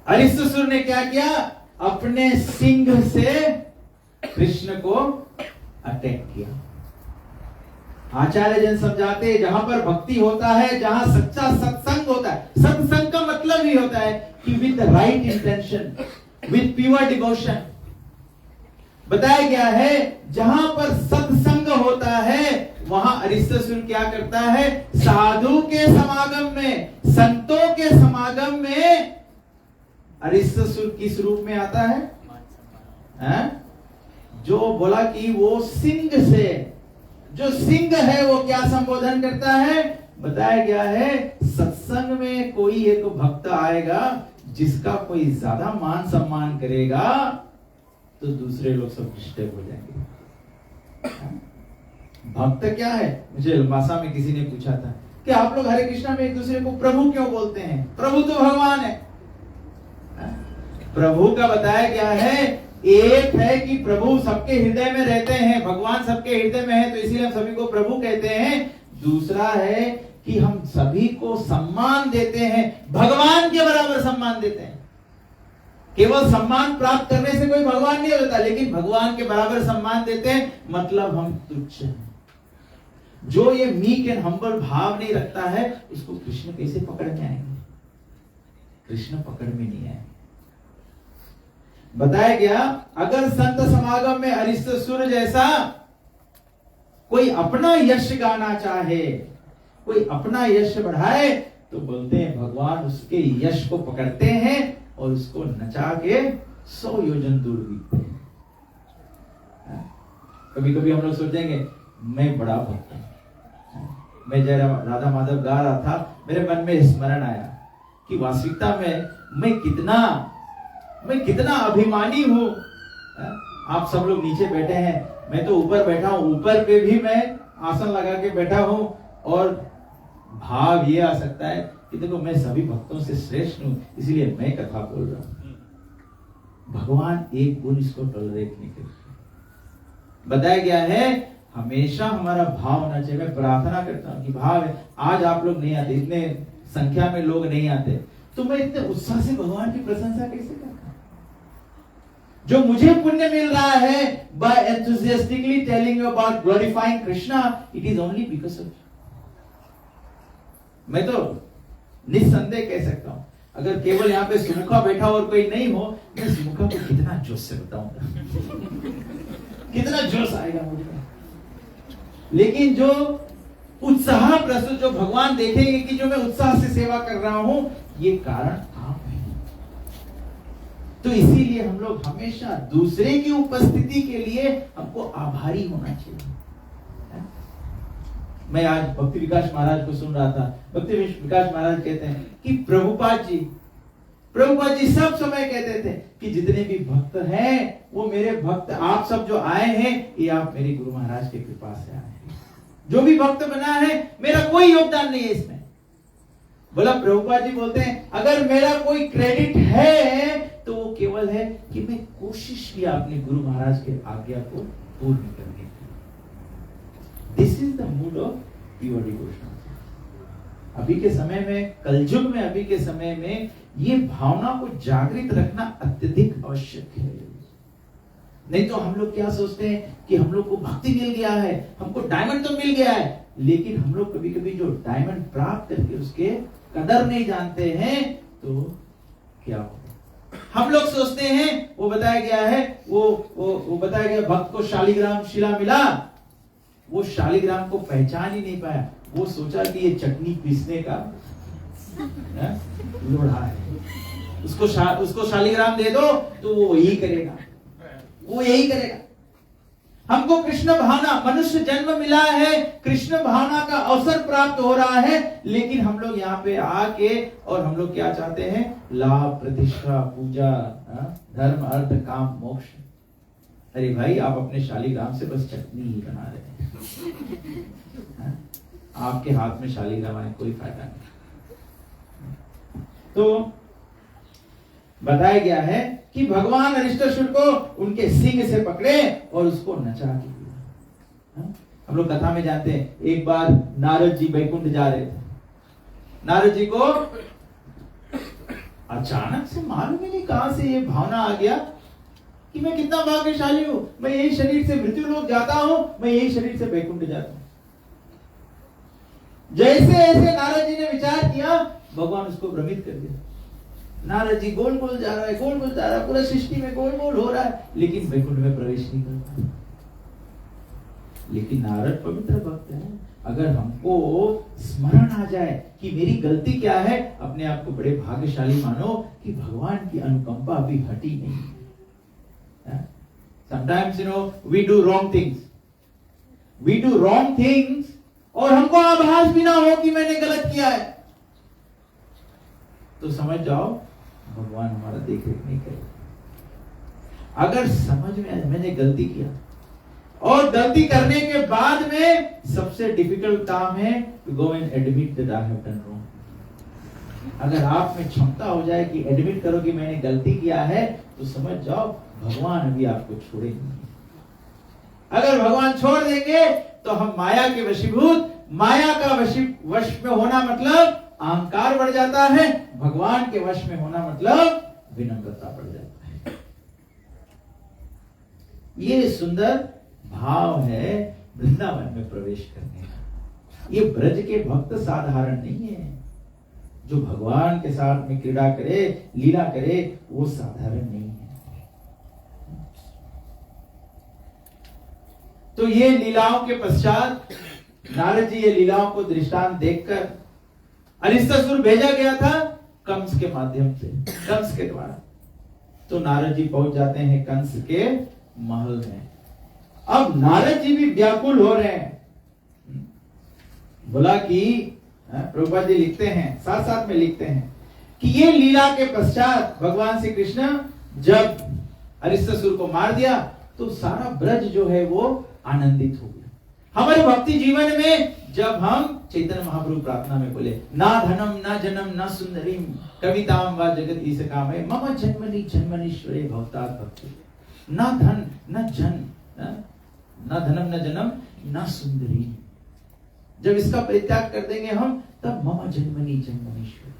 A: अरिष्टसुर ने क्या किया, अपने सिंह से कृष्ण को अटैक किया। आचार्य जन समझाते जहां पर भक्ति होता है, जहां सच्चा सत्संग होता है, सत्संग का मतलब ही होता है कि with the right intention, with pure devotion. बताया गया है जहां पर सत्संग होता है वहां अरिष्टसुर क्या करता है, साधु के समागम में, संतों के समागम में अरिष्टसुर किस रूप में आता है? जो बोला कि वो सिंह से, जो सिंह है वो क्या संबोधन करता है, बताया गया है सत्संग में कोई एक भक्त आएगा जिसका कोई ज्यादा मान सम्मान करेगा तो दूसरे लोग सब डिस्टर्ब हो जाएंगे। भक्त क्या है? मुझे भाषा में किसी ने पूछा था कि आप लोग हरे कृष्णा में एक दूसरे को प्रभु क्यों बोलते हैं? प्रभु तो भगवान है। प्रभु का बताया गया है, एक है कि प्रभु सबके हृदय में रहते हैं, भगवान सबके हृदय में है तो इसीलिए हम सभी को प्रभु कहते हैं। दूसरा है कि हम सभी को सम्मान देते हैं, भगवान के बराबर सम्मान देते हैं। केवल सम्मान प्राप्त करने से कोई भगवान नहीं होता, लेकिन भगवान के बराबर सम्मान देते हैं, मतलब हम तुच्छ हैं। जो ये मीक एंड हम्बल भाव नहीं रखता है, उसको कृष्ण कैसे पकड़ में आएंगे? कृष्ण पकड़ में नहीं आएंगे। बताया गया, अगर संत समागम में अरिष्टसुर जैसा कोई अपना यश गाना चाहे, कोई अपना यश बढ़ाए, तो बोलते हैं भगवान उसके यश को पकड़ते हैं और उसको नचा के 100 योजन दूर बीतते हैं। कभी कभी हम लोग सोचेंगे मैं बड़ा भक्त हूं। मैं जय राधा माधव गा रहा था, मेरे मन में स्मरण आया कि वास्तविकता में मैं कितना अभिमानी हूं। आप सब लोग नीचे बैठे हैं, मैं तो ऊपर बैठा हूं, ऊपर पे भी मैं आसन लगा के बैठा हूं, और भाव ये आ सकता है कि देखो मैं सभी भक्तों से श्रेष्ठ हूं, इसलिए मैं कथा बोल रहा हूं। भगवान एक गुण इसको टॉलरेट नहीं करते। बताया गया है हमेशा हमारा भाव होना चाहिए। मैं प्रार्थना करता हूं कि भाव है, आज आप लोग नहीं आते, इतने संख्या में लोग नहीं आते, तो मैं इतने उत्साह से भगवान की प्रशंसा कैसे करता? जो मुझे पुण्य मिल रहा है by enthusiastically telling you about glorifying Krishna, it is only because of you. मैं तो निस्संदेह कह सकता हूं, अगर केवल यहाँ पे सुमुखा बैठा और कोई नहीं हो, मैं सुमुखा को कितना जोश से बताऊंगा, कितना जोश आएगा मुझे। लेकिन जो उत्साह प्रस्तुत, जो भगवान देखेंगे कि जो मैं उत्साह से सेवा कर रहा हूं, ये कारण आप है। तो इसीलिए हम लोग हमेशा दूसरे की उपस्थिति के लिए हमको आभारी होना चाहिए। मैं आज भक्ति विकास महाराज को सुन रहा था। भक्ति विकास महाराज कहते हैं कि प्रभुपाद जी सब समय कहते थे कि जितने भी भक्त हैं वो मेरे भक्त, आप सब जो आए हैं ये आप मेरे गुरु महाराज की कृपा से आए हैं। जो भी भक्त बना है मेरा कोई योगदान नहीं है इसमें। बोला प्रभुपाद जी बोलते हैं अगर मेरा कोई क्रेडिट है तो वो केवल है कि मैं कोशिश किया अपने गुरु महाराज के आज्ञा को पूर्ण करने की। This is the mood off pure devotion. अभी के समय में, कलयुग में, अभी के समय में ये भावना को जागृत रखना अत्यधिक आवश्यक है। नहीं तो हम लोग क्या सोचते हैं कि हम लोग को भक्ति मिल गया है, हमको डायमंड तो मिल गया है, लेकिन हम लोग कभी कभी जो डायमंड प्राप्त करके उसके कदर नहीं जानते हैं, तो क्या होगा? हम लोग सोचते हैं, वो बताया गया है, वो बताया गया भक्त को शालिग्राम शिला मिला, वो शालिग्राम को पहचान ही नहीं पाया। वो सोचा कि ये चटनी पीसने का लोढ़ा है, उसको शालिग्राम दे दो तो वो यही करेगा, वो यही करेगा। हमको कृष्ण भावना, मनुष्य जन्म मिला है, कृष्ण भावना का अवसर प्राप्त हो रहा है, लेकिन हम लोग यहाँ पे आके और हम लोग क्या चाहते हैं? लाभ, प्रतिष्ठा, पूजा, धर्म, अर्थ, काम, मोक्ष। अरे भाई आप अपने शालिग्राम से बस चटनी ही बना रहे हैं। आपके हाथ में शालिग्राम आने कोई फायदा नहीं। तो बताया गया है कि भगवान अरिष्टासुर को उनके सिंह से पकड़े और उसको नचा के दिया। हम लोग कथा में जानते हैं, एक बार नारद जी बैकुंठ जा रहे थे। नारद जी को अचानक से मालूम ही नहीं कहां से ये भावना आ गया कि मैं कितना भाग्यशाली हूं, मैं यही शरीर से मृत्यु लोक जाता हूं, मैं यही शरीर से बैकुंठ जाता हूं। जैसे ऐसे नारद जी ने विचार किया, भगवान उसको भ्रमित कर दिया। नारद जी गोल गोल जा रहा है, गोल गोल जा रहा है, पूरा सृष्टि में गोल गोल हो रहा है, लेकिन वैकुंठ में प्रवेश नहीं कर पा। लेकिन नारद पवित्र भक्त है। अगर हमको स्मरण आ जाए कि मेरी गलती क्या है, अपने आप को बड़े भाग्यशाली मानो कि भगवान की अनुकंपा अभी हटी नहीं है। Sometimes we do wrong things और हमको आभास भी ना हो कि मैंने गलत किया है, तो समझ जाओ भगवान हमारा देख रेख नहीं करेगा। अगर समझ में आए मैंने गलती किया, और गलती करने के बाद में सबसे डिफिकल्ट काम है to go and admit that I have done wrong। अगर आप में क्षमता हो जाए कि एडमिट करो कि मैंने गलती किया है, तो समझ जाओ भगवान अभी आपको छोड़ेंगे। अगर भगवान छोड़ देंगे तो हम माया के वशीभूत, माया का वश में होना मतलब अहंकार बढ़ जाता है, भगवान के वश में होना मतलब विनम्रता बढ़ जाता है। ये सुंदर भाव है वृंदावन में प्रवेश करने का। ये ब्रज के भक्त साधारण नहीं है, जो भगवान के साथ में क्रीड़ा करे, लीला करे, वो साधारण नहीं है। तो ये लीलाओं के पश्चात नारद जी ये लीलाओं को दृष्टांत देखकर अरिष्टासुर भेजा गया था कंस के माध्यम से, कंस के द्वारा। तो नारद जी पहुंच जाते हैं कंस के महल में। अब नारद जी भी व्याकुल हो रहे हैं। बोला कि प्रभुपाद जी लिखते हैं, साथ साथ में लिखते हैं कि ये लीला के पश्चात भगवान श्री कृष्ण जब अरिष्टासुर को मार दिया तो सारा ब्रज जो है वो आनंदित हो गया। हमारे भक्ति जीवन में जब हम चैतन्य महाप्रभु प्रार्थना में बोले ना धनम ना जनम ना सुंदरीम कविताम व जगत ईश कामये मम जन्मनि जन्मनीश्वरे भवतात् भक्ति, ना धन न जन ना धनम न जनम ना सुंदरी, जब इसका परित्याग कर देंगे हम तब मम जन्मनि जन्मनीश्वर।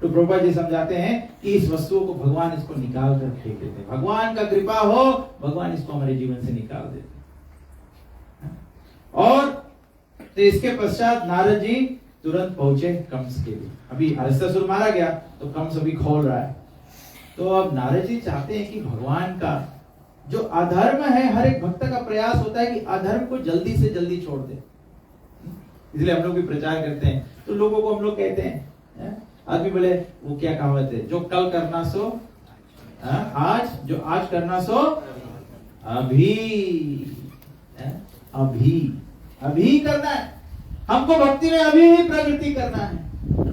A: तो प्रभुपाद जी समझाते हैं कि इस वस्तुओं को भगवान इसको निकाल कर फेंक देते हैं। भगवान का कृपा हो, भगवान इसको हमारे जीवन से निकाल देते हैं। और तो इसके पश्चात नारद जी तुरंत पहुंचे कंस के लिए। अभी अरिष्टासुर मारा गया तो कंस अभी खोल रहा है। तो अब नारद जी चाहते हैं कि भगवान का जो अधर्म है, हर एक भक्त का प्रयास होता है कि अधर्म को जल्दी से जल्दी छोड़ दे। इसलिए हम लोग भी प्रचार करते हैं। तो लोगों को हम लोग कहते हैं, आदमी बोले वो क्या कहावत है, जो कल करना सो आज, जो आज करना सो अभी, अभी अभी करना है हमको, भक्ति में अभी ही प्रगति करना है।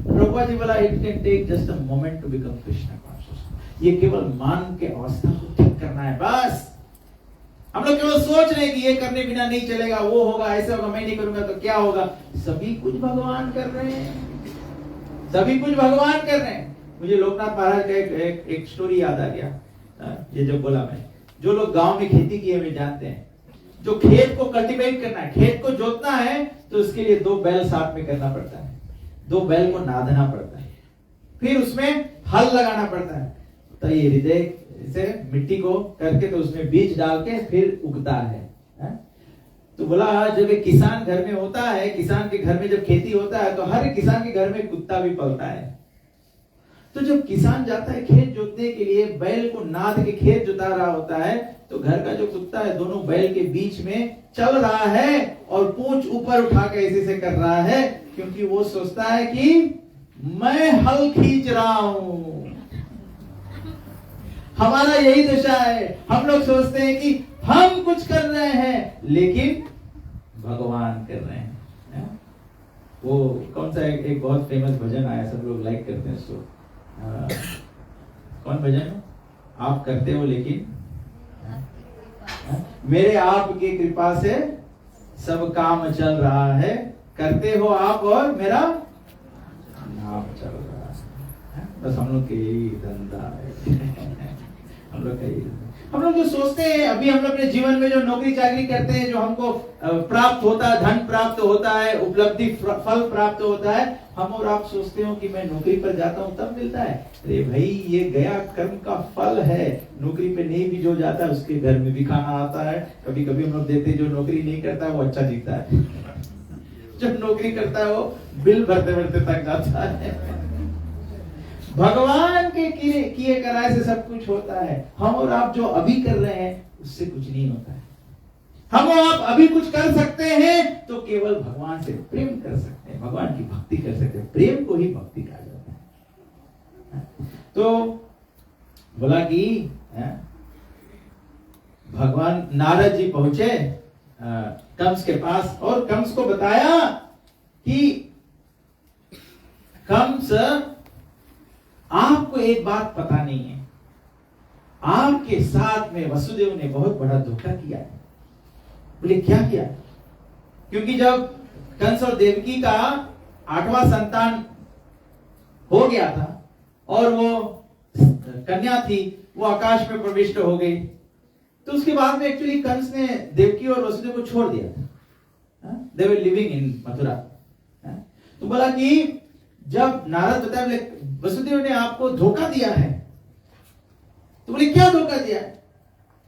A: प्रभुपाद जी बोला it can take just a moment to become Krishna conscious. ये केवल मन के अवस्था को ठीक करना है बस। हम लोग केवल सोच रहे हैं कि ये करने बिना नहीं चलेगा, वो होगा, ऐसा होगा, मैं नहीं करूंगा तो क्या होगा। सभी कुछ भगवान कर रहे हैं, सभी कुछ भगवान कर रहे हैं। मुझे लोकनाथ महाराज का एक स्टोरी याद आ गया। ये जो बोला मैं, जो लोग गांव में खेती किए हुए जानते हैं, जो खेत को कल्टीवेट करना है, खेत को जोतना है, तो उसके लिए 2 बैल साथ में करना पड़ता है। 2 बैल को नादना पड़ता है, फिर उसमें हल लगाना पड़ता है। तो ये हृदय से मिट्टी को करके तो उसमें बीज डाल के फिर उगता है। तो बोला जब एक किसान घर में होता है, किसान के घर में जब खेती होता है तो हर किसान के घर में कुत्ता भी पलता है। तो जब किसान जाता है खेत जोतने के लिए, बैल को नाद के खेत जोता रहा होता है, तो घर का जो कुत्ता है दोनों बैल के बीच में चल रहा है और पूंछ ऊपर उठा के ऐसे कर रहा है, क्योंकि वो सोचता है कि मैं हल खींच रहा हूं। हमारा यही दशा है, हम लोग सोचते हैं कि हम कुछ कर रहे हैं लेकिन भगवान कर रहे हैं। वो कौन सा एक बहुत फेमस भजन आया, सब लोग लाइक करते हैं उसको। कौन भजन है? आप करते हो लेकिन मेरे आपकी कृपा से सब काम चल रहा है, करते हो आप और मेरा नाम चल रहा है। बस हम लोग के यही धंधा है। हम लोग जो सोचते हैं, अभी हम लोग अपने जीवन में जो नौकरी चाकरी करते हैं, जो हमको प्राप्त होता है, धन प्राप्त होता है, उपलब्धि फल प्राप्त होता है, हम और आप सोचते हो कि मैं नौकरी पर जाता हूं तब मिलता है। अरे भाई ये गया कर्म का फल है। नौकरी पे नहीं भी जो जाता है उसके घर में भी खाना आता है। कभी कभी हम लोग देखते हैं जो नौकरी नहीं करता है वो अच्छा जीता है, जब नौकरी करता है वो बिल भरते भरते थक जाता है। भगवान के किए कराए से सब कुछ होता है। हम और आप जो अभी कर रहे हैं उससे कुछ नहीं होता है। हम और आप अभी कुछ कर सकते हैं तो केवल भगवान से प्रेम कर सकते हैं, भगवान की भक्ति कर सकते हैं। प्रेम को ही भक्ति कहा जाता है। तो बोला कि भगवान नारद जी पहुंचे कंस के पास और कंस को बताया कि कंस आपको एक बात पता नहीं है, आपके साथ में वसुदेव ने बहुत बड़ा धोखा किया है। बोले क्या किया? क्योंकि जब कंस और देवकी का 8वां संतान हो गया था और वो कन्या थी, वो आकाश में प्रविष्ट हो गई, तो उसके बाद में एक्चुअली कंस ने देवकी और वसुदेव को छोड़ दिया था। दे वर लिविंग इन मथुरा। तो बोला कि जब नारद बताया वसुदेव ने आपको धोखा दिया है, तो बोले क्या धोखा दिया है?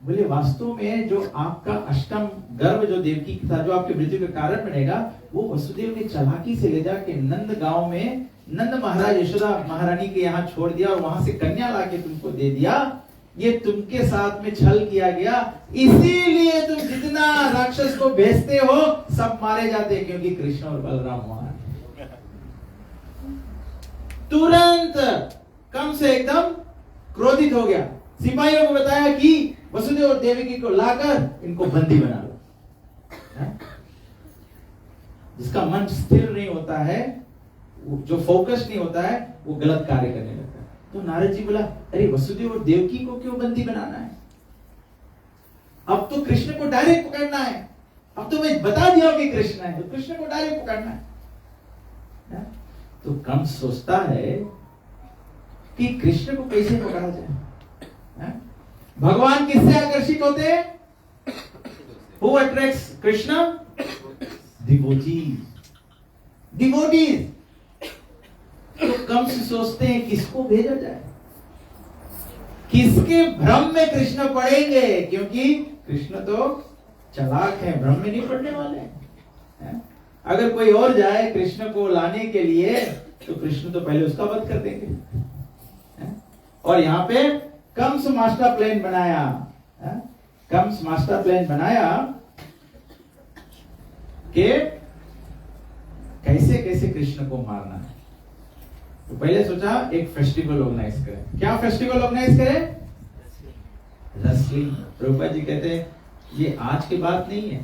A: बोले वास्तव में जो आपका अष्टम गर्भ जो देवकी था, जो आपकी मृत्यु का कारण बनेगा, वो वसुदेव ने चालाकी से ले जाके नंद गांव में नंद महाराज यशोदा महारानी के यहाँ छोड़ दिया और वहां से कन्या लाके तुमको दे दिया। ये तुमके साथ में छल किया गया, इसीलिए तुम जितना राक्षस को भेजते हो सब मारे जाते, क्योंकि कृष्ण और बलराम वहां। तुरंत कंस एकदम क्रोधित हो गया, सिपाहियों को बताया कि वसुदेव और देवकी को लाकर इनको बंदी बना लो। जिसका मन स्थिर नहीं होता है, जो फोकस नहीं होता है, वो गलत कार्य करने लगता है। तो नारद जी बोला, अरे वसुदेव और देवकी को क्यों बंदी बनाना है? अब तो कृष्ण को डायरेक्ट पकड़ना है। अब तो मैं बता दिया कि कृष्ण है, तो कृष्ण को डायरेक्ट पकड़ना है। तो कंस सोचता है कि कृष्ण को कैसे पकड़ा जाए। भगवान किससे आकर्षित होते हैं? Who attracts Krishna? Devotees. तो कंस सोचते हैं किसको भेजा जाए, किसके भ्रम में कृष्ण पड़ेंगे, क्योंकि कृष्ण तो चालाक है, भ्रम में नहीं पड़ने वाले हैं। अगर कोई और जाए कृष्ण को लाने के लिए तो कृष्ण तो पहले उसका वध कर देंगे। और यहाँ पे कंस मास्टर प्लान बनाया, कंस मास्टर प्लान बनाया कि कैसे कैसे कृष्ण को मारना है। तो पहले सोचा एक फेस्टिवल ऑर्गेनाइज करें। क्या फेस्टिवल ऑर्गेनाइज करें? रेसलिंग। प्रभुपाद जी कहते हैं ये आज की बात नहीं है,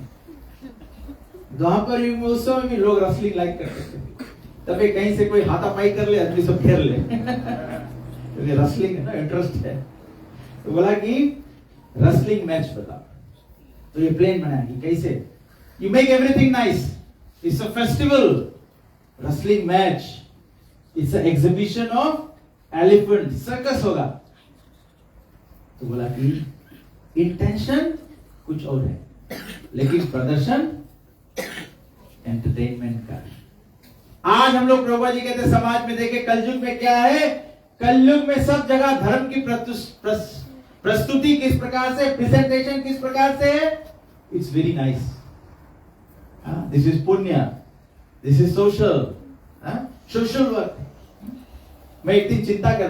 A: द्वापर युग में उस समय भी लोग रेसलिंग लाइक करते थे। तभी कहीं से कोई हाथापाई कर ले, आदमी सब खेल ले, क्योंकि रेसलिंग है ना, इंटरेस्ट है। तो बोला कि रेसलिंग मैच बता। तो ये प्लान बनाया कि कैसे you make everything nice, it's a festival, wrestling match, it's a exhibition of elephant, circus होगा। तो बोला कि इंटेंशन कुछ और है, लेकिन प्रदर्शन एंटरटेनमेंट का। आज हम लोग प्रभुपाद जी कहते समाज में देखे, कलयुग में क्या है? कलयुग में सब जगह धर्म की प्रस्तुति किस प्रकार से, प्रेजेंटेशन किस प्रकार से है? It's very nice, this is पुण्य, this is social, social work. मैं एक दिन चिंतन कर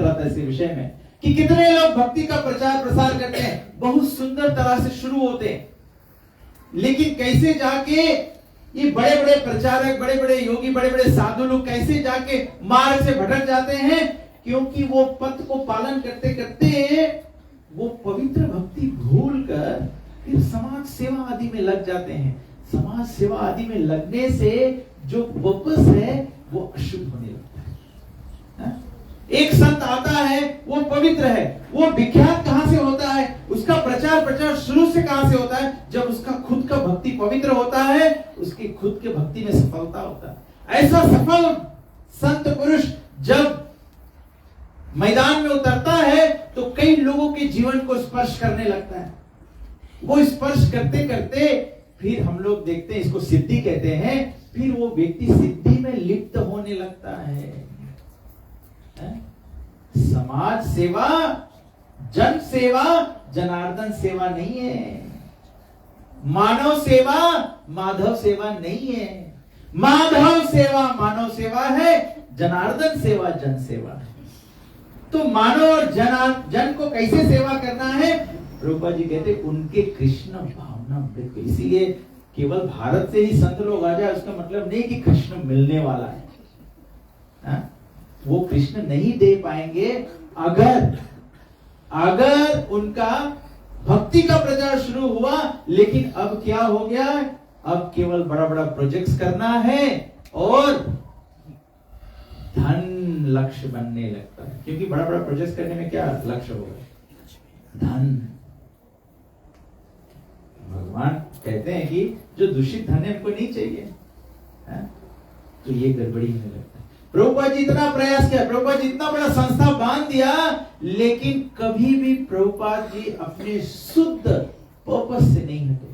A: रहा था इस विषय में कि कितने लोग भक्ति का प्रचार प्रसार करते हैं, बहुत सुंदर तरह से शुरू होते हैं, लेकिन कैसे जाके ये बड़े बड़े प्रचारक, बड़े बड़े योगी, बड़े बड़े साधु लोग कैसे जाके मार्ग से भटक जाते हैं, क्योंकि वो पथ को पालन करते करते वो पवित्र भक्ति भूल कर फिर समाज सेवा आदि में लग जाते हैं। समाज सेवा आदि में लगने से जो पर्पस है वो अशुद्ध होने लगता है। एक संत आता है, वो पवित्र है, वो विख्यात कहां से होता है? उसका प्रचार शुरू से कहां से होता है? जब उसका खुद का भक्ति पवित्र होता है, उसकी खुद के भक्ति में सफलता होता है। ऐसा सफल संत पुरुष जब मैदान में उतरता है तो कई लोगों के जीवन को स्पर्श करने लगता है। वो स्पर्श करते करते फिर हम लोग देखते हैं, इसको सिद्धि कहते हैं, फिर वो व्यक्ति सिद्धि में लिप्त होने लगता है। समाज सेवा, जन सेवा जनार्दन सेवा नहीं है, मानव सेवा माधव सेवा नहीं है। माधव सेवा मानव सेवा है, जनार्दन सेवा जन सेवा है। तो मानव और जन को कैसे सेवा करना है? प्रभुपाद जी कहते उनके कृष्ण भावना मृत। इसीलिए केवल भारत से ही संत लोग आ जाए उसका मतलब नहीं कि कृष्ण मिलने वाला है। वो कृष्ण नहीं दे पाएंगे अगर उनका भक्ति का प्रचार शुरू हुआ। लेकिन अब क्या हो गया? अब केवल बड़ा बड़ा प्रोजेक्ट्स करना है और धन लक्ष्य बनने लगता है, क्योंकि बड़ा बड़ा प्रोजेक्ट करने में क्या लक्ष्य होगा? धन। भगवान कहते हैं कि जो दूषित धन है उनको नहीं चाहिए, तो ये गड़बड़ी होने लगता है। प्रभुपाद जी इतना प्रयास किया, प्रभुपाद जी इतना बड़ा संस्था बांध दिया, लेकिन कभी भी प्रभुपाद जी अपने शुद्ध पर्पस से नहीं हटे।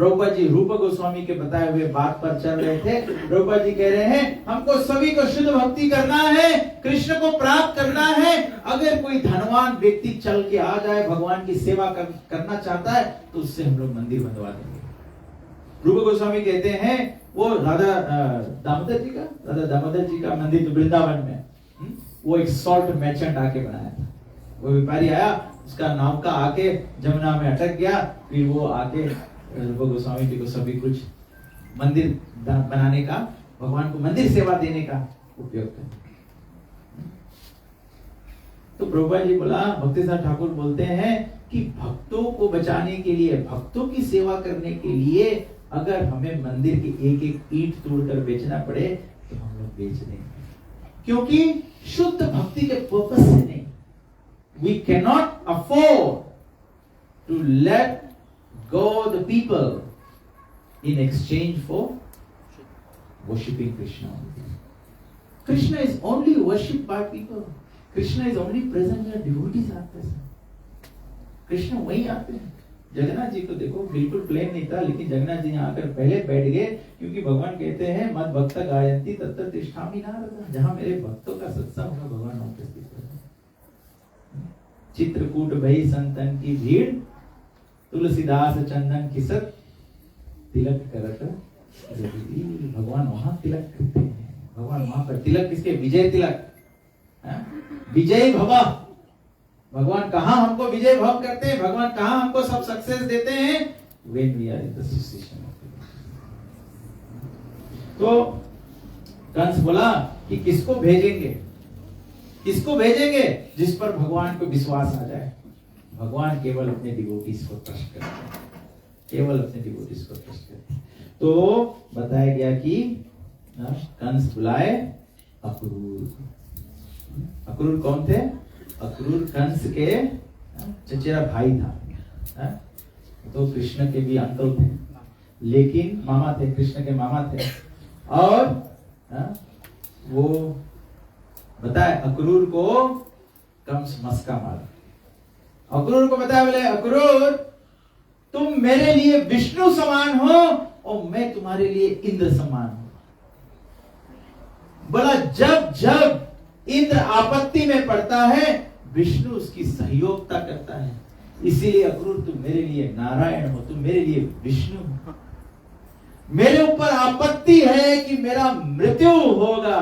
A: प्रभुपाद जी रूप गोस्वामी के बताए हुए बात पर चल रहे थे। प्रभुपाद जी कह रहे हैं हमको सभी को शुद्ध भक्ति करना है, कृष्ण को प्राप्त करना है। अगर कोई धनवान व्यक्ति चल के आ जाए, भगवान की सेवा करना चाहता है, तो उससे हम लोग मंदिर बनवा देंगे। रूप गोस्वामी कहते हैं वो राधा दामोदर जी का मंदिर तो वृंदावन में, वो एक सॉल्ट मर्चेंट आके बनाया था। वो व्यापारी आया, उसका नौका आके जमुना में अटक गया, फिर वो आके रूप गोस्वामी जी को सभी कुछ मंदिर बनाने का, भगवान को मंदिर सेवा देने का उपयोग कर। तो प्रभुपाद जी बोला, भक्ति साहब ठाकुर बोलते हैं कि भक्तों को बचाने के लिए, भक्तों की सेवा करने के लिए अगर हमें मंदिर की एक एक ईंट तोड़कर बेचना पड़े तो हम लोग बेच देंगे, क्योंकि शुद्ध भक्ति के पर्पस से नहीं। We cannot afford to let go the people in exchange for worshipping Krishna. Krishna is only worshipped by people. Krishna is only present where devotees are present. Krishna वहीं आते हैं। जगन्नाथ जी को देखो, बिल्कुल प्लेन नहीं था, लेकिन जगन्नाथ जी यहाँ आकर पहले बैठ गए, क्योंकि भगवान कहते हैं मद भक्त गायंती तत्र तिष्ठामि नारद। जहाँ मेरे भक्तों का सत्संग होगा, भगवान उपस्थित होगा। चित्रकूट भई संतन की भीड़, तुलसीदास चंदन किसत, तिलक करत। भगवान वहां तिलक करते हैं, भगवान वहां पर तिलक किसके? विजय तिलक, विजय भवा। भगवान कहाँ हमको विजय भव करते हैं, भगवान कहाँ हमको सब सक्सेस देते हैं? When we are in the association of the Lord. तो कंस बोला कि किसको भेजेंगे, किसको भेजेंगे? जिस पर भगवान को विश्वास आ जाए। भगवान केवल अपने डिवोटीज को ट्रस्ट करते हैं, केवल अपने डिवोटीज को ट्रस्ट करते हैं। तो बताया गया कि कंस बुलाए अक्रूर। अक्रूर कौन थे? अक्रूर कंस के चचेरा भाई था। तो कृष्ण के भी अंकल थे, लेकिन मामा थे, कृष्ण के मामा थे। और वो बताए अक्रूर को कंस मस्का मारा। अक्रूर को बताया, बोले अक्रूर तुम मेरे लिए विष्णु समान हो और मैं तुम्हारे लिए इंद्र समान हूं। बोला जब जब इंद्र आपत्ति में पड़ता है, विष्णु उसकी सहयोगिता करता है। इसीलिए अक्रूर तुम मेरे लिए नारायण हो, तुम मेरे लिए विष्णु हो। मेरे ऊपर आपत्ति है कि मेरा मृत्यु होगा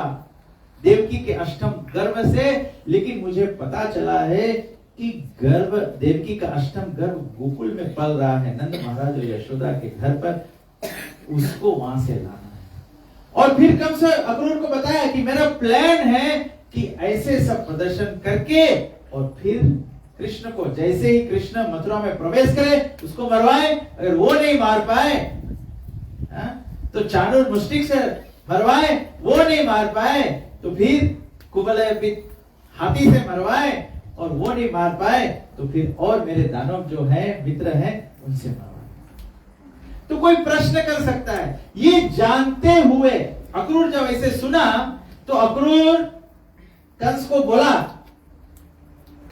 A: देवकी के अष्टम गर्भ से, लेकिन मुझे पता चला है कि गर्भ, देवकी का अष्टम गर्भ गोकुल में पल रहा है, नंद महाराज और यशोदा के घर पर, उसको वहां से लाना है। और फिर कब से अक्रूर को बताया कि मेरा प्लान है कि ऐसे सब प्रदर्शन करके और फिर कृष्ण को, जैसे ही कृष्ण मथुरा में प्रवेश करे उसको मरवाए। अगर वो नहीं मार पाए तो चाणूर मुष्टिक से मरवाए, वो नहीं मार पाए तो फिर कुबलय हाथी से मरवाए, और वो नहीं मार पाए तो फिर और मेरे दानव जो है मित्र हैं उनसे मरवाए। तो कोई प्रश्न कर सकता है, ये जानते हुए अक्रूर जब ऐसे सुना तो अक्रूर कंस को बोला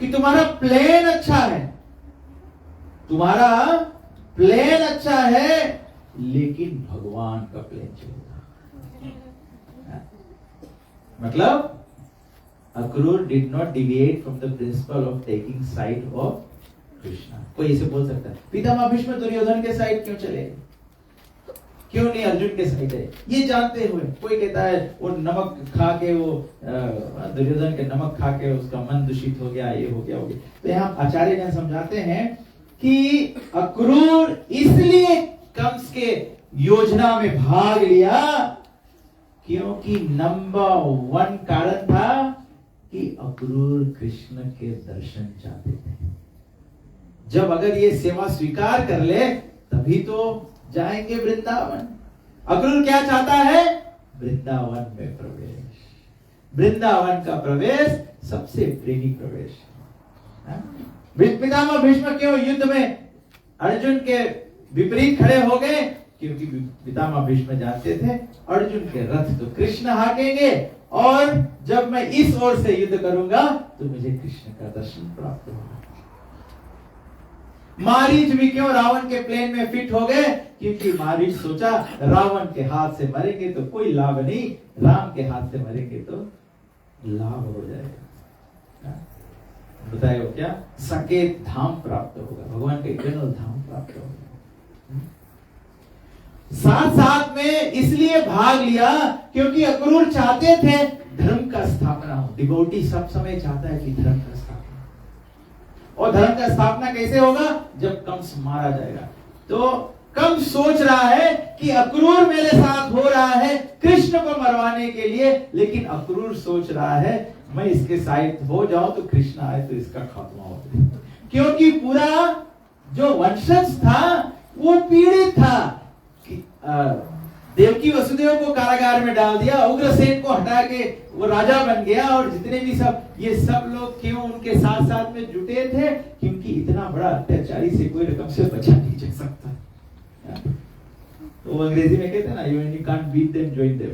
A: कि तुम्हारा प्लेन अच्छा है, तुम्हारा प्लेन अच्छा है, लेकिन भगवान का प्लेन चलेगा। मतलब Akrur did not deviate from the principle of taking side of Krishna. कोई ऐसे बोल सकता है पितामह भीष्म दुर्योधन के साइड क्यों चले, क्यों नहीं अर्जुन के साइड है? ये जानते हुए कोई कहता है वो नमक खा के, वो दुर्योधन के नमक खा के उसका मन दूषित हो गया, ये हो गया, हो गया। तो यहाँ आचार्य जन समझाते हैं कि अक्रूर इसलिए कंस के योजना में भाग लिया क्योंकि नंबर 1 कारण था कि अक्रूर कृष्ण के दर्शन चाहते थे। जब अगर ये सेवा स्वीकार कर ले तभी तो जाएंगे वृंदावन। अक्रूर क्या चाहता है? वृंदावन में प्रवेश। वृंदावन का प्रवेश सबसे प्रेमी प्रवेश है। पितामह भीष्म क्यों युद्ध में अर्जुन के विपरीत खड़े हो गए? क्योंकि पितामह भीष्म जानते थे अर्जुन के रथ तो कृष्ण हाकेंगे, और जब मैं इस ओर से युद्ध करूंगा तो मुझे कृष्ण का दर्शन प्राप्त होगा। मारीच भी क्यों रावण के प्लेन में फिट हो गए? क्योंकि मारीच सोचा रावण के हाथ से मरेंगे तो कोई लाभ नहीं, राम के हाथ से मरेंगे तो लाभ हो जाएगा। बताए हो क्या? सकेत धाम प्राप्त होगा, भगवान के इटर्नल धाम प्राप्त होगा। साथ साथ में इसलिए भाग लिया क्योंकि अक्रूर चाहते थे धर्म का स्थापना हो। डिवोटी सब समय चाहता है कि धर्म का स्थापना, और धर्म का स्थापना कैसे होगा? जब कंस मारा जाएगा। तो कंस सोच रहा है कि अक्रूर मेरे साथ हो रहा है कृष्ण को मरवाने के लिए, लेकिन अक्रूर सोच रहा है मैं इसके साइड हो जाऊं तो कृष्ण आए तो इसका खात्मा हो जाए, क्योंकि पूरा जो वंशज था वो पीड़ित था। देवकी वसुदेव को कारागार में डाल दिया, उग्रसेन को हटा के वो राजा बन गया, और जितने भी सब ये सब लोग क्यों उनके साथ साथ में जुटे थे? क्योंकि इतना बड़ा अत्याचारी से कोई रकम से बचा नहीं जा सकता। तो अंग्रेजी में कहते हैं ना, you can't beat them join them.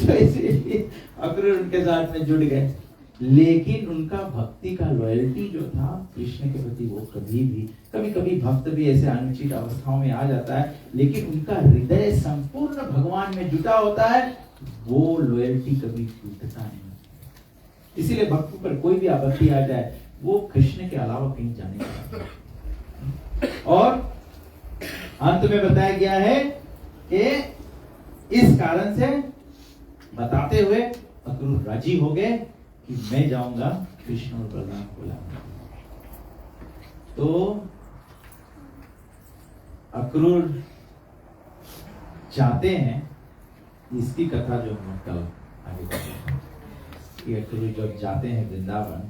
A: तो इसीलिए अक्रूर उनके साथ में जुड़ गए, लेकिन उनका भक्ति का लॉयल्टी जो था कृष्ण के प्रति वो कभी कभी भक्त भी ऐसे अनुचित अवस्थाओं में आ जाता है, लेकिन उनका हृदय संपूर्ण भगवान में जुटा होता है, वो लॉयल्टी कभी टूटता नहीं। इसीलिए भक्त पर कोई भी आपत्ति आ जाए वो कृष्ण के अलावा कहीं जाने का। और अंत में बताया गया है कि इस कारण से बताते हुए अक्रूर राजी हो गए कि मैं जाऊंगा कृष्ण और बलराम को लाने। तो अक्रूर चाहते हैं, इसकी कथा जो हम कल आगे बढ़ेंगे कि अक्रूर जब जाते हैं वृंदावन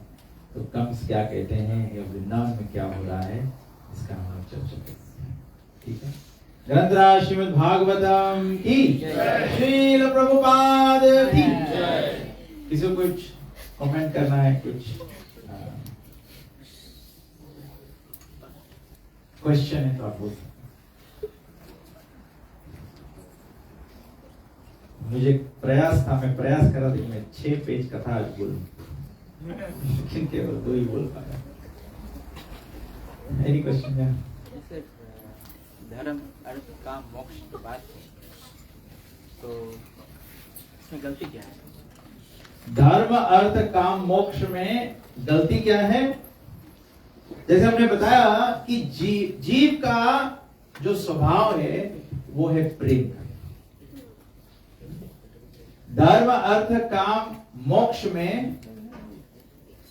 A: तो कंस क्या कहते हैं या वृंदावन में क्या हो रहा है, इसका हम लोग चर्चा करते हैं। ठीक है। ग्रंथराज श्रीमद् भागवतम की श्रील प्रभुपाद की। किसी को कुछ कमेंट करना है, कुछ क्वेश्चन है तो आप बोल सकते। मुझे प्रयास था, मैं प्रयास कर रहा था कि मैं 6 पेज कथा आज बोलूं, लेकिन केवल 2 ही बोल पाया। एनी क्वेश्चन है?
B: धर्म अर्थ काम मोक्ष की बात है, तो इसमें गलती क्या है?
A: धर्म अर्थ काम मोक्ष में गलती क्या है? जैसे हमने बताया कि जीव का जो स्वभाव है वो है प्रेम का। धर्म अर्थ काम मोक्ष में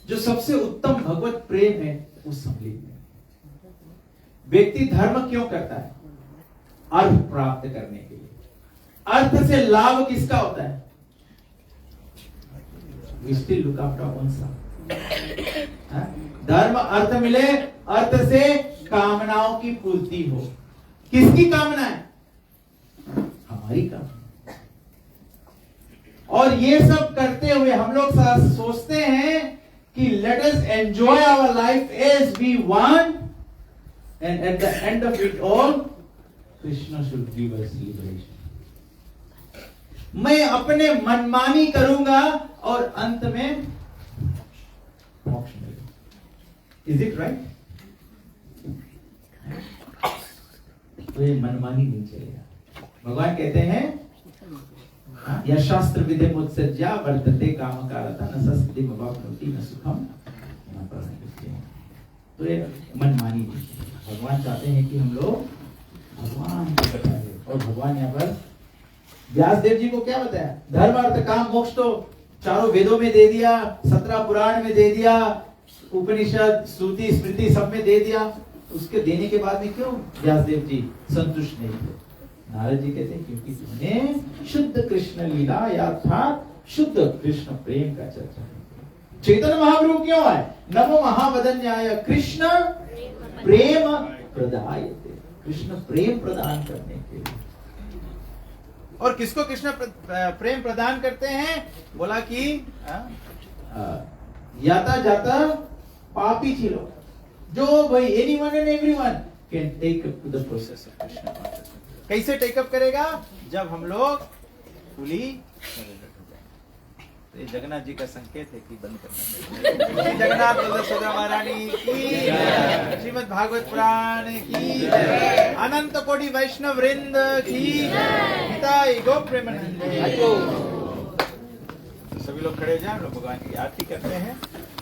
A: जो सबसे उत्तम भगवत प्रेम है वो सम्मिलित है। व्यक्ति धर्म क्यों करता है? अर्थ प्राप्त करने के लिए। अर्थ से लाभ किसका होता है? We still look after oneself। धर्म अर्थ मिले, अर्थ से कामनाओं की पूर्ति हो। किसकी कामना है? हमारी कामना। और ये सब करते हुए हम लोग सोचते हैं कि let us enjoy our life as we want, and at the end of it all, Krishna should give us liberation। मैं अपने मनमानी करूंगा और अंत में मोक्ष मिलेगा। Is it right? तो ये मनमानी नहीं चलेगा। भगवान कहते हैं यह शास्त्र विधि मुत्सज्जा वर्तते कामकारता न सस्ति मवाप्नोति न सुखम न परम। तो ये मनमानी नहीं चलेगा। भगवान चाहते हैं कि हम लोग भगवान को बताएं, और भगवान यहाँ पर व्यासदेव जी को क्या बताया? धर्म अर्थ काम मोक्ष तो चारों वेदों में दे दिया, 17 पुराण में दे दिया, उपनिषद श्रुति स्मृति सब में दे दिया। उसके देने के बाद में क्यों व्यासदेव जी संतुष्ट नहीं थे? नारद जी कहते हैं क्योंकि तुमने शुद्ध कृष्ण लीला अर्थात शुद्ध कृष्ण प्रेम का चर्चा है। चैतन्य महाप्रभु क्यों आए? नमो महावदन्याय कृष्ण प्रेम प्रदायते। कृष्ण प्रेम प्रदान करने के लिए। और किसको कृष्ण प्रेम प्रदान करते हैं? बोला कि याता जाता पापी चीलो, जो भाई anyone and everyone can take up to the process of Krishna consciousness. कैसे टेकअप करेगा? जब हम लोग फुली तो ये जगन्नाथ जी का संकेत है कि बंद करना है। जगन्नाथ बलदेव सुभद्रा महारानी की जय, श्रीमद् भागवत पुराण की जय, अनंत कोटि वैष्णव वृंद की जय, निताई गो प्रेमानंद। तो सभी लोग खड़े हो जाए, हम लोग भगवान की आरती करते हैं।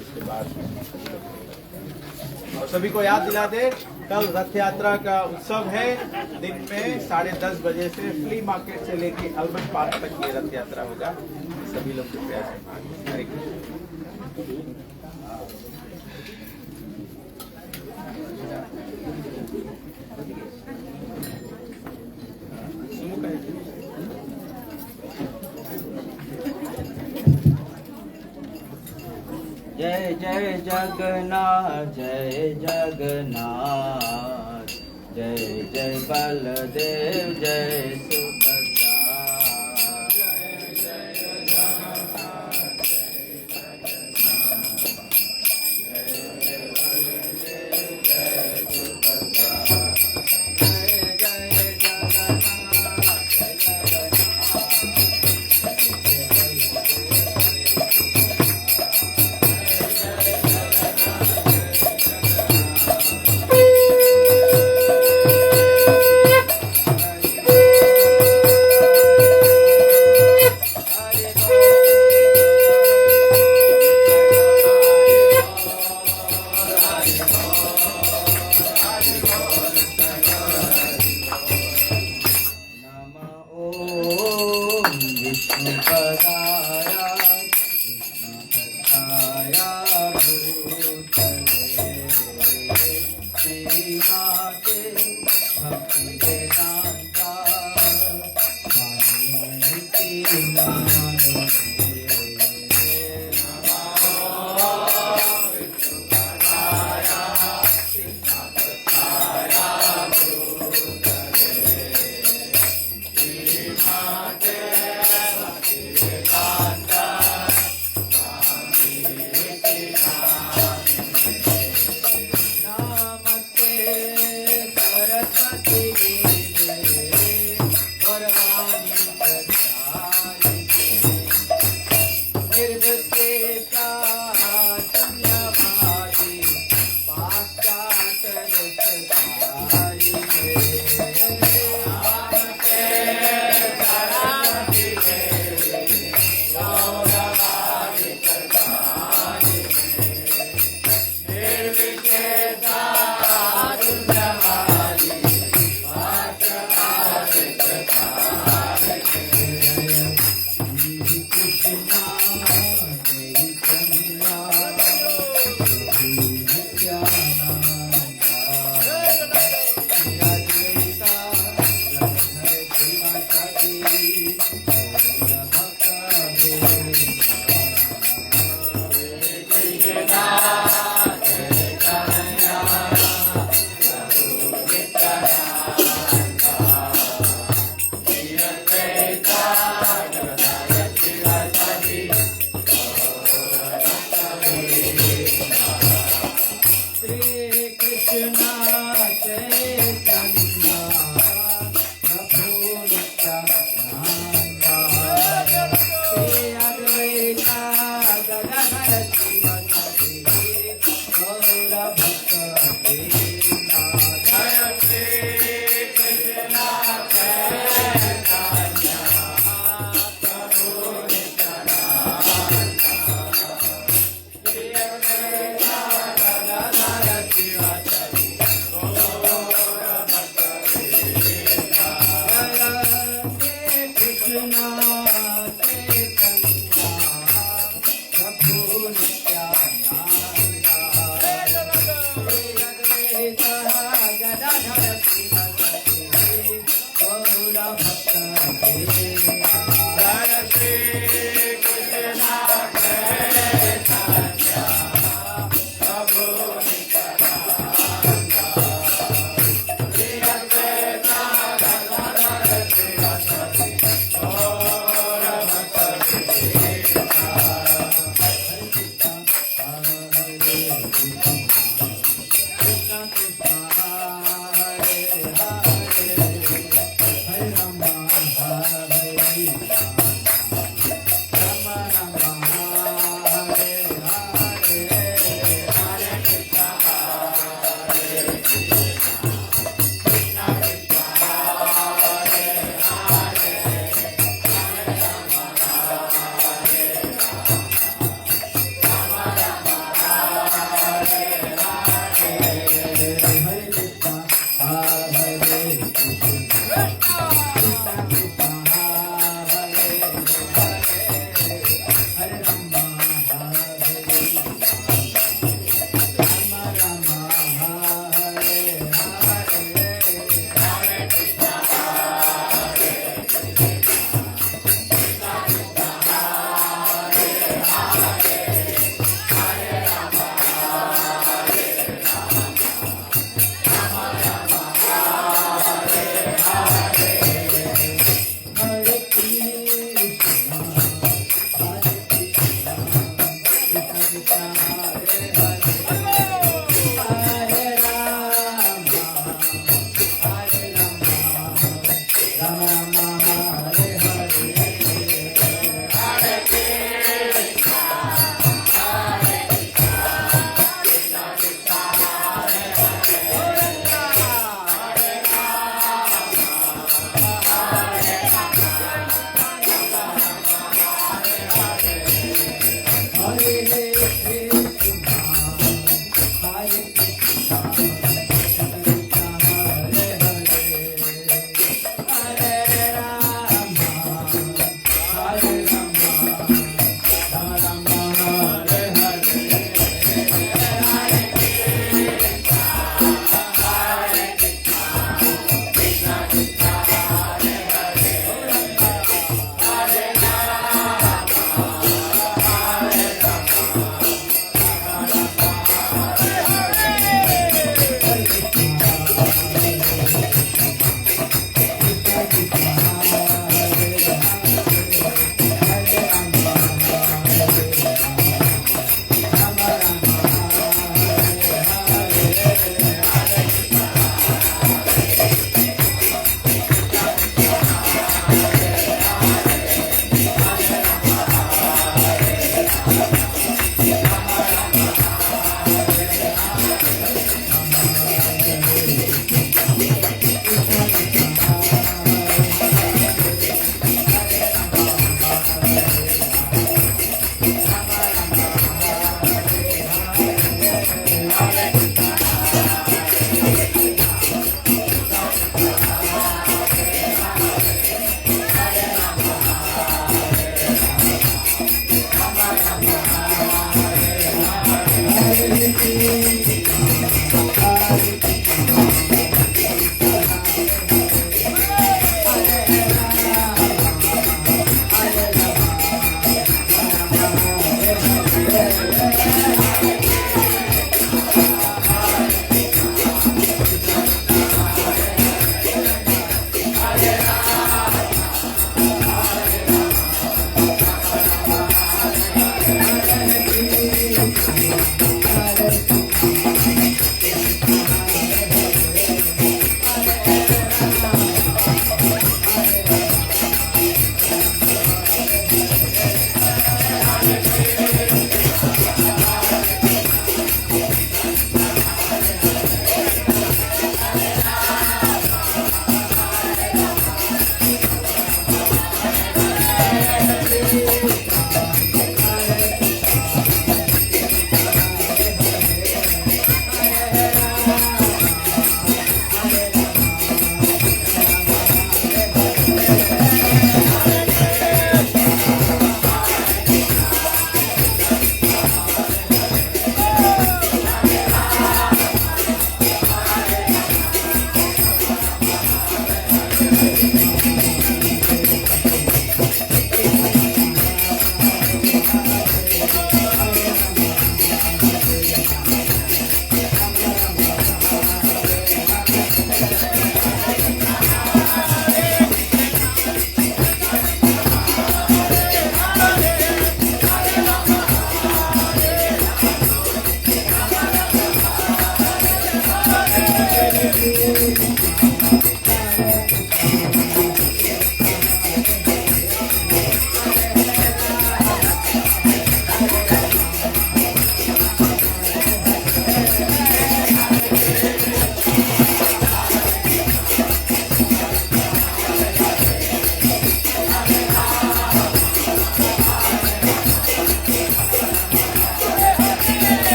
A: इसके बाद और सभी को याद दिला दे, कल रथ यात्रा का उत्सव है। दिन में 10:30 बजे से फ्ली मार्केट से लेके अल्बर्ट पार्क तक ये रथ यात्रा होगा। सभी लोग कृपया से भाग। हरे कृष्ण।
B: जय जय जगन्नाथ, जय जगन्नाथ, जय जय बलदेव, जय सुभद्रा। जय जय जगन्नाथ, जय जगन्नाथ, जय जय बलदेव, जय सुभद्रा। जय जय जगन्नाथ, जय जगन्नाथ।
C: Hare Hare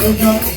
A: Krishna